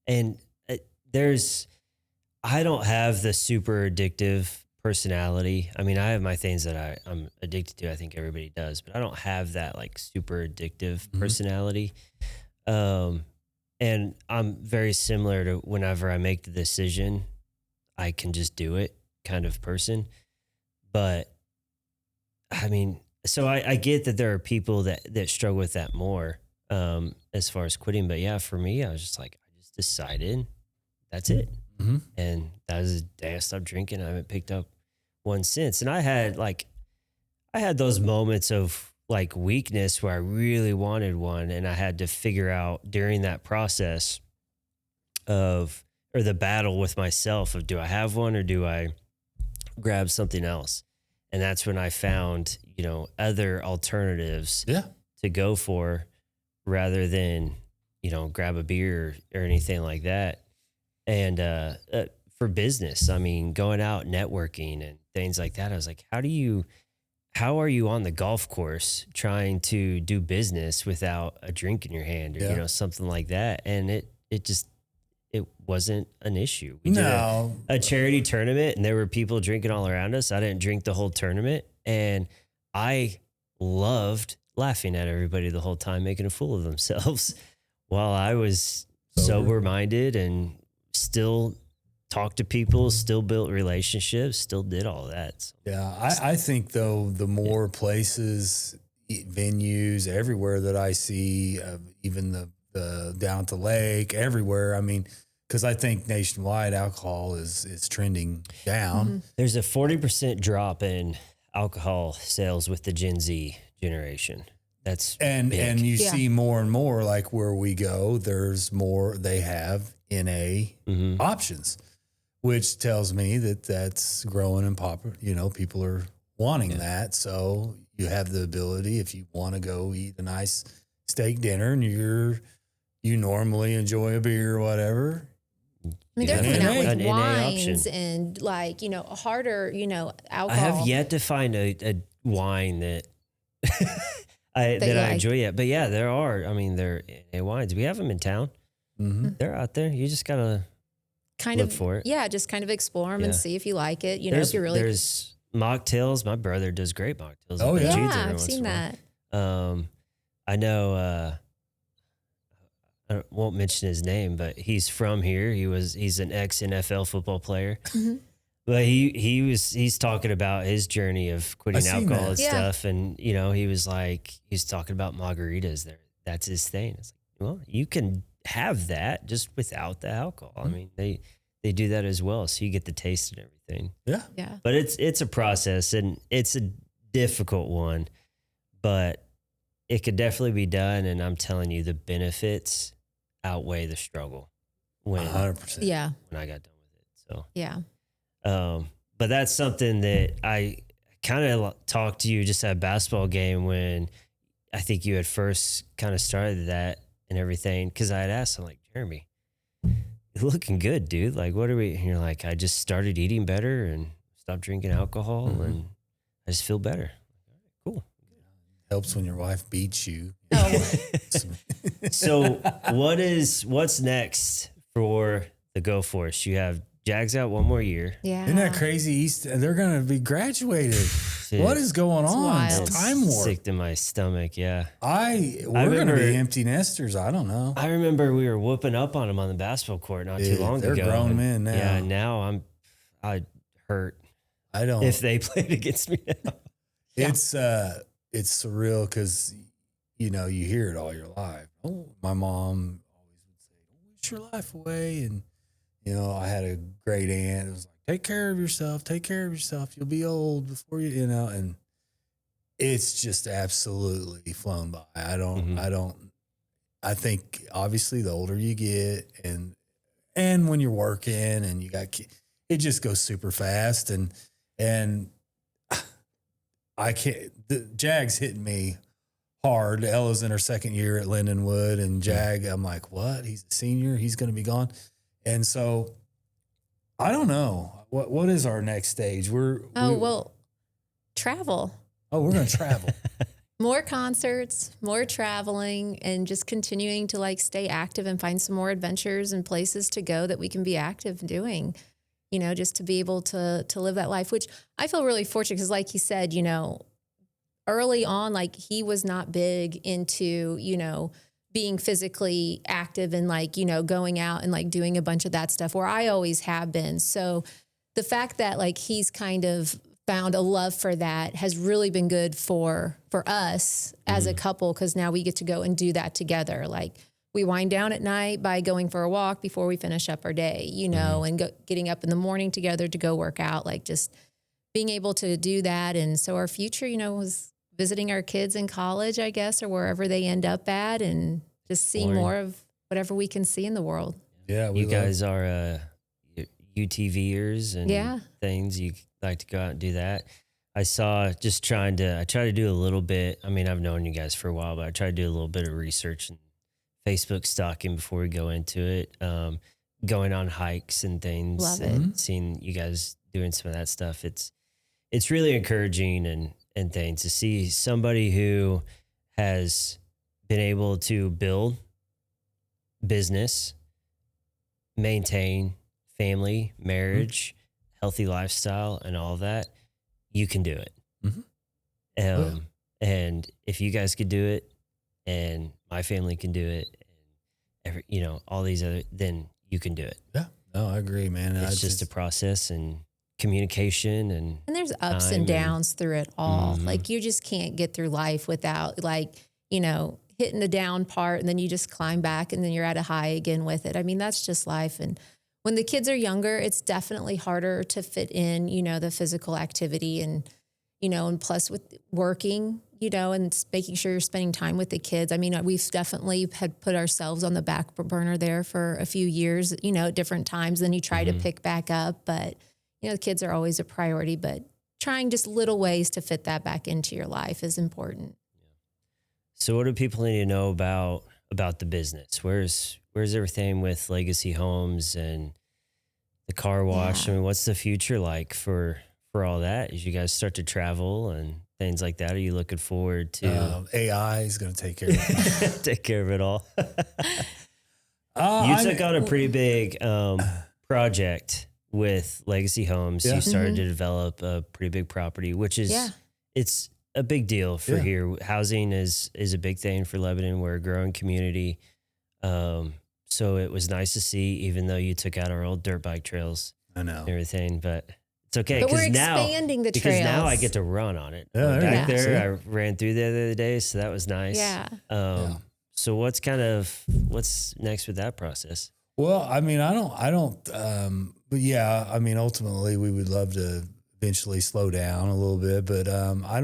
And I don't have the super addictive personality. I mean, I have my things that I'm addicted to. I think everybody does, but I don't have that like super addictive personality. And I'm very similar to whenever I make the decision, I can just do it kind of person. But I mean, so I get that there are people that struggle with that more as far as quitting. But yeah, for me, I was just like, I just decided that's it. Mm-hmm. And that was the day I stopped drinking. I haven't picked up one since. And I had those moments of like weakness where I really wanted one. And I had to figure out during that process or the battle with myself of, do I have one or do I grab something else? And that's when I found, other alternatives to go for rather than, grab a beer or anything like that. And for business, I mean, going out networking and things like that, I was like, how are you on the golf course trying to do business without a drink in your hand or, something like that? And it wasn't an issue. We did a charity tournament and there were people drinking all around us. I didn't drink the whole tournament, and I loved laughing at everybody the whole time, making a fool of themselves while I was sober minded and still talked to people, still built relationships, still did all that. So. Yeah. I think though, the more places, venues, everywhere that I see, even the down at the lake, everywhere. I mean, because I think nationwide alcohol is trending down. Mm-hmm. There's a 40% drop in alcohol sales with the Gen Z generation. That's and big. and you see more and more, like where we go, there's more. They have NA options, which tells me that that's growing and popular. People are wanting that. So you have the ability, if you want to go eat a nice steak dinner and you normally enjoy a beer or whatever. I mean, they're coming out An with NA wines option. and like, harder, alcohol. I have yet to find a wine that I enjoy yet. But yeah, there are. I mean, there are wines. We have them in town. Mm-hmm. They're out there. You just gotta kind look of for it. Yeah, just kind of explore them and see if you like it. If you're really there's mocktails. My brother does great mocktails. Oh, yeah. Yeah, I've seen that. I know, I won't mention his name, but he's from here. He's an ex NFL football player. Mm-hmm. But he's talking about his journey of quitting alcohol and stuff. And, you know, he's talking about margaritas there. That's his thing. It's like, well, you can have that just without the alcohol. I mean, they do that as well. So you get the taste and everything. Yeah. Yeah. But it's a process, and it's a difficult one, but it could definitely be done. And I'm telling you, the benefits outweigh the struggle when 100%. Yeah. when I got done with it. So, Yeah. but that's something that I kind of talked to you just at a basketball game when I think you had first kind of started that and everything. Cause I had asked him, like, Jeremy, you're looking good, dude. Like, what are we? And you're like, I just started eating better and stopped drinking alcohol and I just feel better. Cool. Helps when your wife beats you. Oh, So what's next for the Goforth? You have Jags out one more year. yeah. Isn't that crazy? They're going to be graduated. What is going on? wild. It's time warp. Sick to my stomach. Yeah. We're going to remember- be empty nesters. I don't know. I remember we were whooping up on them on the basketball court not too Yeah, long they're ago. grown And, men now. Yeah. Now I hurt I don't. if they played against me now. It's surreal because, you know, you hear it all your life. Oh, my mom always would say, "Don't wish your life away." And, you know, I had a great aunt. It was like, take care of yourself. Take care of yourself. You'll be old before you know, and it's just absolutely flown by. I think obviously the older you get and when you're working and you got kids, it just goes super fast. And I can't, the Jag's hitting me hard. Ella's in her second year at Lindenwood, and Jag, I'm like, what? He's a senior. He's going to be gone. And so I don't know. What is our next stage? Travel. We're going to travel. More concerts, more traveling, and just continuing to like stay active and find some more adventures and places to go that we can be active doing, you know, just to be able to live that life, which I feel really fortunate because like he said, you know, early on, like he was not big into, you know, being physically active and like, you know, going out and like doing a bunch of that stuff where I always have been. So the fact that like he's kind of found a love for that has really been good for us as a couple, because now we get to go and do that together. Like we wind down at night by going for a walk before we finish up our day, you know, and getting up in the morning together to go work out, like just being able to do that. And so our future, you know, was visiting our kids in college, I guess, or wherever they end up at, and just seeing more of whatever we can see in the world. Yeah. You guys are UTVers and things. You like to go out and do that. I saw I try to do a little bit. I mean, I've known you guys for a while, but I try to do a little bit of research and Facebook stalking before we go into it. Going on hikes and things. Love and seeing you guys doing some of that stuff. It's really encouraging and things to see somebody who has been able to build business, maintain family, marriage, healthy lifestyle, and all of that. You can do it. And if you guys could do it, and my family can do it, and you know, all these other, then you can do it. Yeah. No, I agree, man. It's just a process and communication and there's ups and downs through it all. Like you just can't get through life without like, you know, hitting the down part and then you just climb back and then you're at a high again with it. I mean, that's just life. And when the kids are younger, it's definitely harder to fit in, you know, the physical activity and, you know, and plus with working, you know, and making sure you're spending time with the kids. I mean, we've definitely had put ourselves on the back burner there for a few years, you know, at different times. Then you try to pick back up, but you know, the kids are always a priority, but trying just little ways to fit that back into your life is important. So what do people need to know about the business? Where's everything with Legacy Homes and the car wash? Yeah. I mean, what's the future like for all that as you guys start to travel and things like that? Are you looking forward to AI is going to take care of it. take care of it all? You took on a pretty big project with Legacy Homes, Yeah. you started to develop a pretty big property, which is, it's a big deal for here. Housing is a big thing for Lebanon. We're a growing community. So it was nice to see, even though you took out our old dirt bike trails and everything, but it's okay. But we're expanding the trails. Because now I get to run on it. Yeah, Back there, I ran through there the other day, so that was nice. Yeah. So what's next with that process? Well, I mean, I don't, but yeah, I mean, ultimately we would love to eventually slow down a little bit, but, I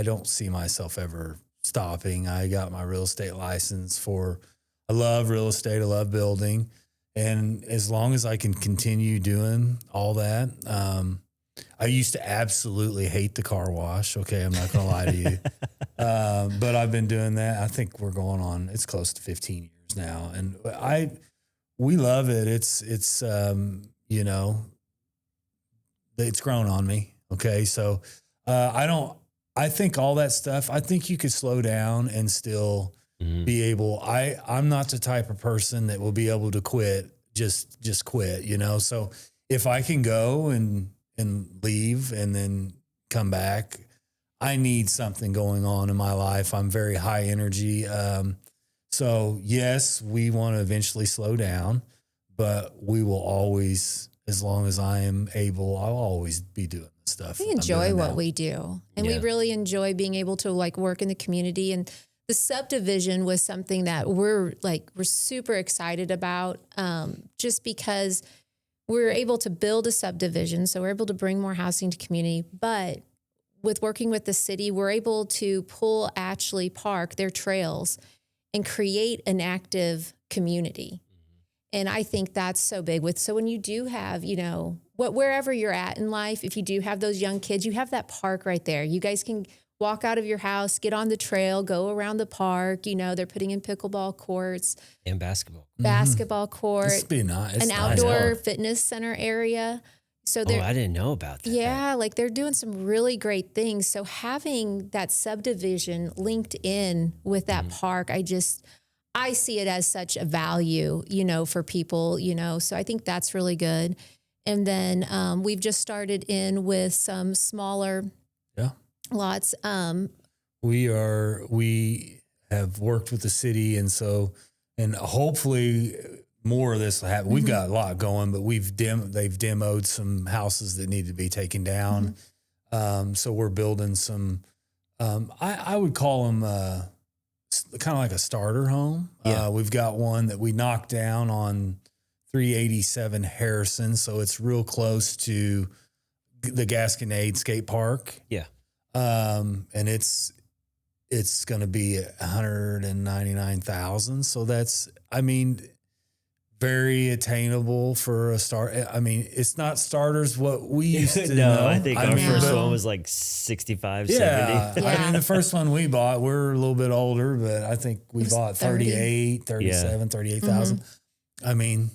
don't see myself ever stopping. I got my real estate license I love real estate. I love building. And as long as I can continue doing all that, I used to absolutely hate the car wash. Okay. I'm not going to lie to you. But I've been doing that. I think we're going on, it's close to 15 years now. And we love it. It's you know, it's grown on me. Okay. So, I think all that stuff, I think you could slow down and still be able, I'm not the type of person that will be able to quit, just quit, you know? So if I can go and leave and then come back, I need something going on in my life. I'm very high energy. So yes, we want to eventually slow down, but we will always, as long as I am able, I'll always be doing stuff. We enjoy what we do. And we really enjoy being able to like work in the community. And the subdivision was something that we're super excited about, just because we're able to build a subdivision. So we're able to bring more housing to community. But with working with the city, we're able to pull Ashley Park, their trails, and create an active community. And I think that's so big. So when you do have, you know, wherever you're at in life, if you do have those young kids, you have that park right there. You guys can walk out of your house, get on the trail, go around the park. You know, they're putting in pickleball courts. And basketball court. This would be nice. An outdoor fitness center area. So I didn't know about that. Yeah, like they're doing some really great things. So having that subdivision linked in with that park, I see it as such a value, you know, for people, you know, so I think that's really good. And then we've just started in with some smaller lots. We have worked with the city, and hopefully more of this will happen. We've got a lot going, but they've demoed some houses that need to be taken down. So we're building some, I would call them kind of like a starter home. We've got one that we knocked down on 387 Harrison. So it's real close to the Gasconade skate park. Yeah. And it's going to be 199,000. So that's, I mean, very attainable for a start. I mean, it's not starters what we used to know. I think our first one was like 65, 70. I mean, the first one we bought, we're a little bit older, but I think we bought 38, 37, 38,000. I mean,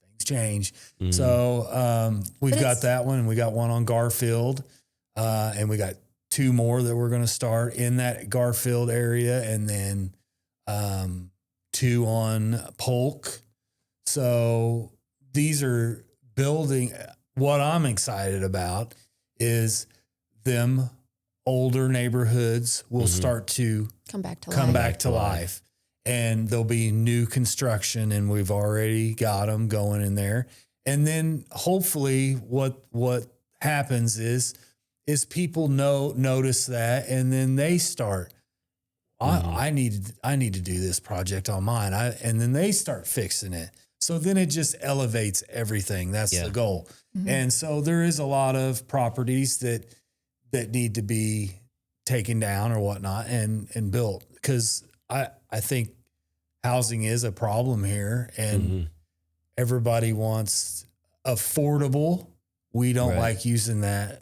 things change. So we've got that one, and we got one on Garfield, and we got two more that we're going to start in that Garfield area, and then two on Polk. So these are building. What I'm excited about is them older neighborhoods will start to come back to life. And there'll be new construction, and we've already got them going in there. And then hopefully what happens is people notice that, and then they start, I need to do this project on mine. And then they start fixing it. So then it just elevates everything. That's the goal. And so there is a lot of properties that need to be taken down or whatnot and built, because I think housing is a problem here, and everybody wants affordable. We don't like using that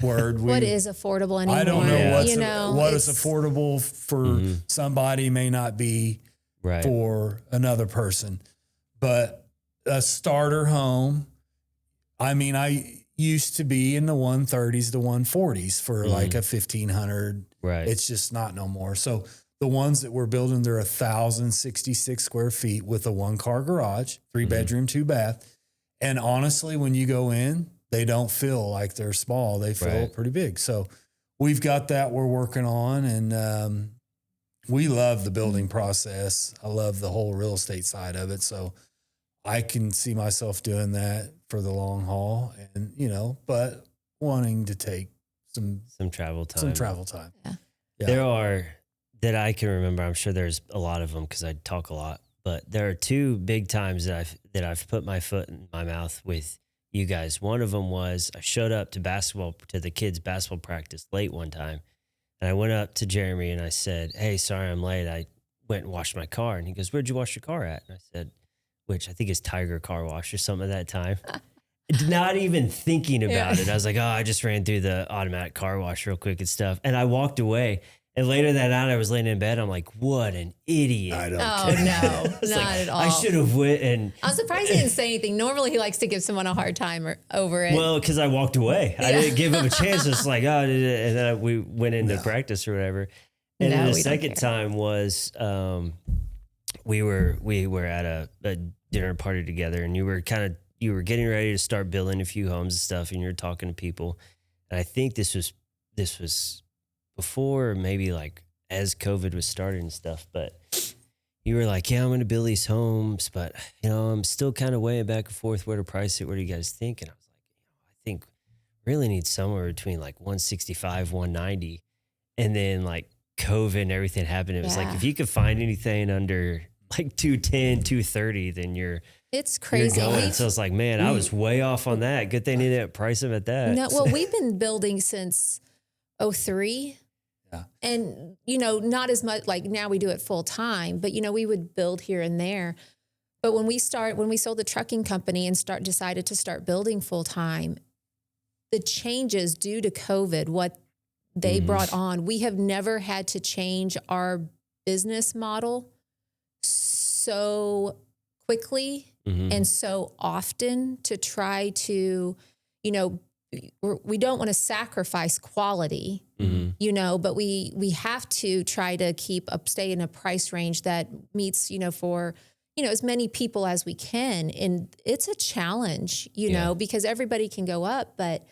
word. What is affordable anymore? I don't know what is affordable for somebody may not be for another person. But a starter home, I mean, I used to be in the 130s to 140s for like a 1,500. Right. It's just not no more. So the ones that we're building, they're 1,066 square feet with a 1-car garage, 3-bedroom, 2-bath. And honestly, when you go in, they don't feel like they're small. They feel pretty big. So we've got that we're working on. And we love the building process. I love the whole real estate side of it. So I can see myself doing that for the long haul and, but wanting to take some travel time. Yeah. Yeah. There are, that I can remember, I'm sure there's a lot of them because I talk a lot, but there are two big times that I've put my foot in my mouth with you guys. One of them was I showed up to the kids' basketball practice late one time. And I went up to Jeremy and I said, "Hey, sorry I'm late. I went and washed my car." And he goes, "Where'd you wash your car at?" And I said, which I think is Tiger Car Wash or something at that time. Not even thinking about it. I was like, I just ran through the automatic car wash real quick and stuff. And I walked away. And later that night, I was laying in bed. I'm like, what an idiot. I don't care. No, not at all. I should have went. And I'm surprised he didn't say anything. Normally, he likes to give someone a hard time over it. Well, because I walked away. I didn't give him a chance. It's like, and then we went into practice or whatever. And then the second time was we were at a dinner party together, and you were getting ready to start building a few homes and stuff, and you're talking to people. And I think this was before, maybe like as COVID was starting and stuff, but you were like, "Yeah, I'm going to build these homes, but I'm still kind of weighing back and forth where to price it. What do you guys think?" And I was like, I think really need somewhere between like 165, 190. And then like COVID and everything happened. It was like, if you could find anything under like 210, 230, then it's crazy. So it's like, man, I was way off on that. Good thing they didn't price them at that. No, well, we've been building since 2003. Yeah. And, not as much, like now we do it full time, but, we would build here and there. But when we sold the trucking company and decided to start building full time, the changes due to COVID, what they brought on, we have never had to change our business model so quickly and so often to try to, we don't want to sacrifice quality, but we have to try to stay in a price range that meets, for, as many people as we can. And it's a challenge, because everybody can go up, but,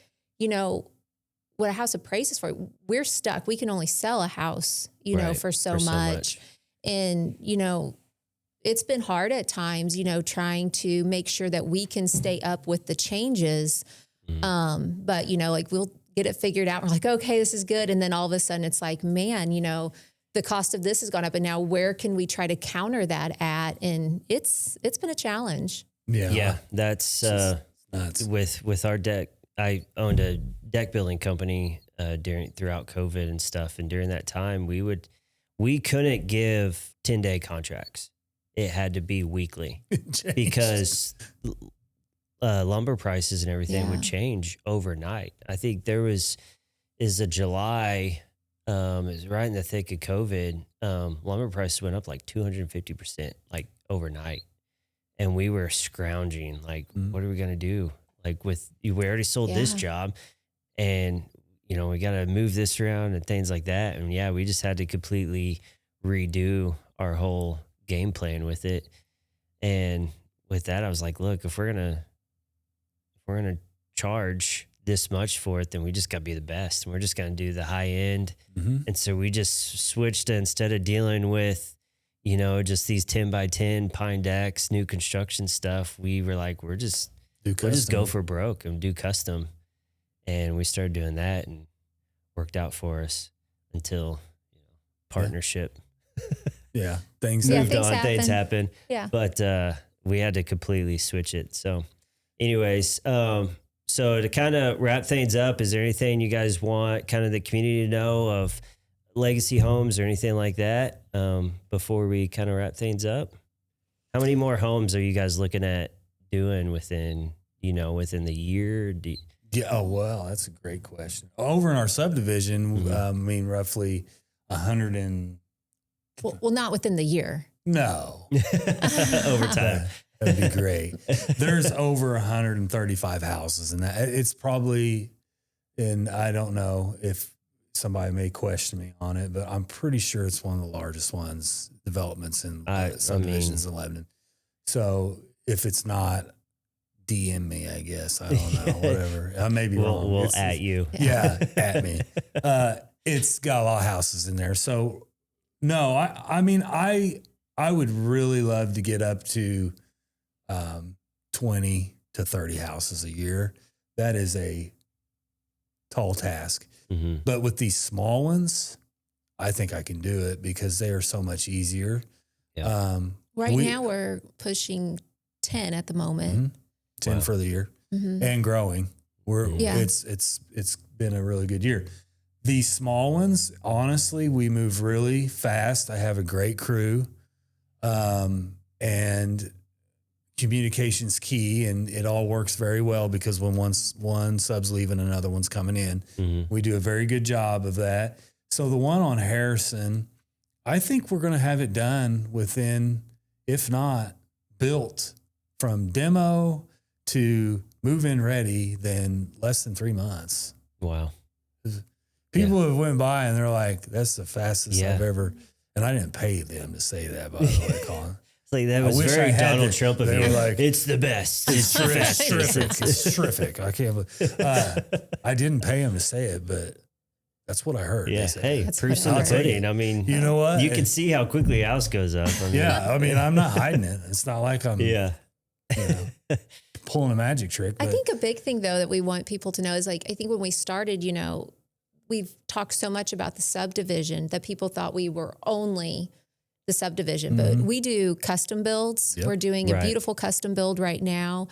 what a house appraises for, we're stuck. We can only sell a house, for so much. And, it's been hard at times, trying to make sure that we can stay up with the changes. But, like we'll get it figured out. We're like, okay, this is good. And then all of a sudden it's like, man, the cost of this has gone up, and now where can we try to counter that at? And it's been a challenge. Yeah. That's, with our deck. I owned a deck building company, throughout COVID and stuff. And during that time we couldn't give 10-day contracts. It had to be weekly because lumber prices and everything would change overnight. I think there is a July, it was right in the thick of COVID. Lumber prices went up like 250%, like overnight. And we were scrounging, like, what are we going to do? Like we already sold this job, and, we got to move this around and things like that. And we just had to completely redo our whole game plan with it. And with that, I was like, look, if we're going to charge this much for it, then we just got to be the best, and we're just going to do the high end. And so we just switched to, instead of dealing with, just these 10 by 10 pine decks, new construction stuff, we were like, we'll just go for broke and do custom. And we started doing that, and worked out for us until partnership. Yeah. Things happen. Yeah. But we had to completely switch it. So anyways, so to kind of wrap things up, is there anything you guys want kind of the community to know of Legacy Homes or anything like that before we kind of wrap things up? How many more homes are you guys looking at doing within the year? Yeah. Oh, well, that's a great question. Over in our subdivision, roughly 100 and... Well, not within the year. No. Over time. That'd be great. There's over 135 houses, and it's probably, and I don't know if somebody may question me on it, but I'm pretty sure it's one of the largest developments in subdivisions in Lebanon. So if it's not, DM me, I guess. I don't know, whatever. I may be wrong. We'll at you. Yeah, at me. It's got a lot of houses in there. So no, I mean, I would really love to get up to 20 to 30 houses a year. That is a tall task. Mm-hmm. But with these small ones, I think I can do it because they are so much easier. Yeah. Right now we're pushing 10 at the moment. Mhm. 10 for the year and growing. It's been a really good year. These small ones, honestly, we move really fast. I have a great crew, and communication's key, and it all works very well because when one sub's leaving, another one's coming in. We do a very good job of that. So the one on Harrison, I think we're going to have it done within, if not built from demo to move-in ready, then less than 3 months. Wow. People have went by and they're like, that's the fastest I've ever, and I didn't pay them to say that, by the way, Colin. It's like that was very Donald Trump of you. They were like, it's the best. It's terrific. It's terrific. I can't believe, I didn't pay them to say it, but that's what I heard. Yeah. Hey, That's proof's what in I the heard. pudding. I mean, You know what? You can see how quickly a house goes up. I mean, I mean, I'm not hiding it. It's not like I'm Yeah. pulling a magic trick. I But think a big thing though that we want people to know is like, I think when we started, we've talked so much about the subdivision that people thought we were only the subdivision, but we do custom builds. Yep. We're doing a Right. beautiful custom build right now.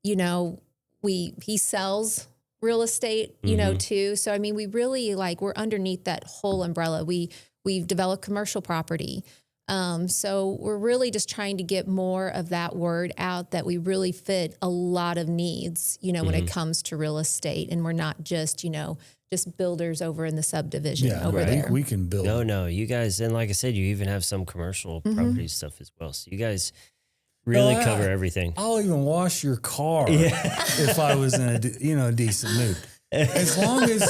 He sells real estate, too. So, I mean, we really we're underneath that whole umbrella. We've developed commercial property. So we're really just trying to get more of that word out that we really fit a lot of needs, when it comes to real estate, and we're not just builders over in the subdivision over there. We can build. No, you guys, and like I said, you even have some commercial property stuff as well. So you guys really cover everything. I'll even wash your car if I was in a decent mood. As long as,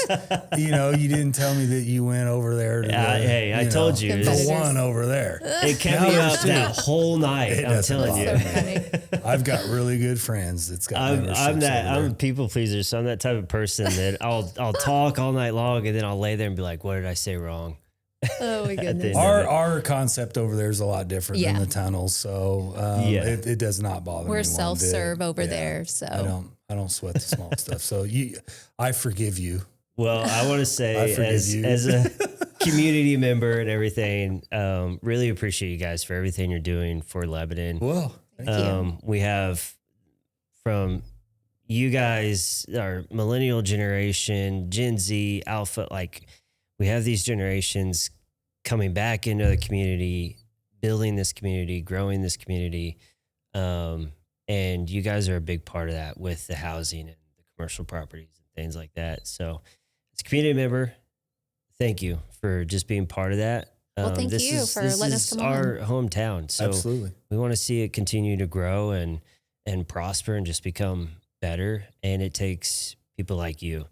you didn't tell me that you went over there. To I told you. The one over there. It kept me up that whole night. I'm telling you. So funny. I've got really good friends that's got I'm memberships that over I'm a there. people pleaser, so I'm that type of person that I'll talk all night long and then I'll lay there and be like, what did I say wrong? Oh my goodness. Our concept over there is a lot different than Yeah. the tunnels, so it does not bother me. We're one self-serve bit. over Yeah. there. So I don't sweat the small stuff. So I forgive you. Well, I want to say as a community member and everything, really appreciate you guys for everything you're doing for Lebanon. Well, thank you. We have from you guys, our millennial generation, Gen Z, Alpha, we have these generations coming back into the community, building this community, growing this community. And you guys are a big part of that with the housing and the commercial properties and things like that. So as a community member, thank you for just being part of that. Well, thank you for letting us come on. This is our hometown. So absolutely. we want to see it continue to grow and prosper and just become better. And it takes people like you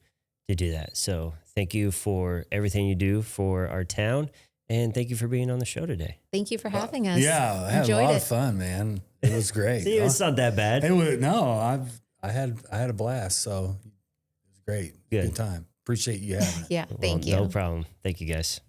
to do that. So thank you for everything you do for our town. And thank you for being on the show today. Thank you for having us. Yeah, I had Enjoyed a lot it. of fun, man. It was great. See, it's not that bad. I had a blast. So it was great. Good. Good time. Appreciate you having it. Yeah, thank you. No problem. Thank you, guys.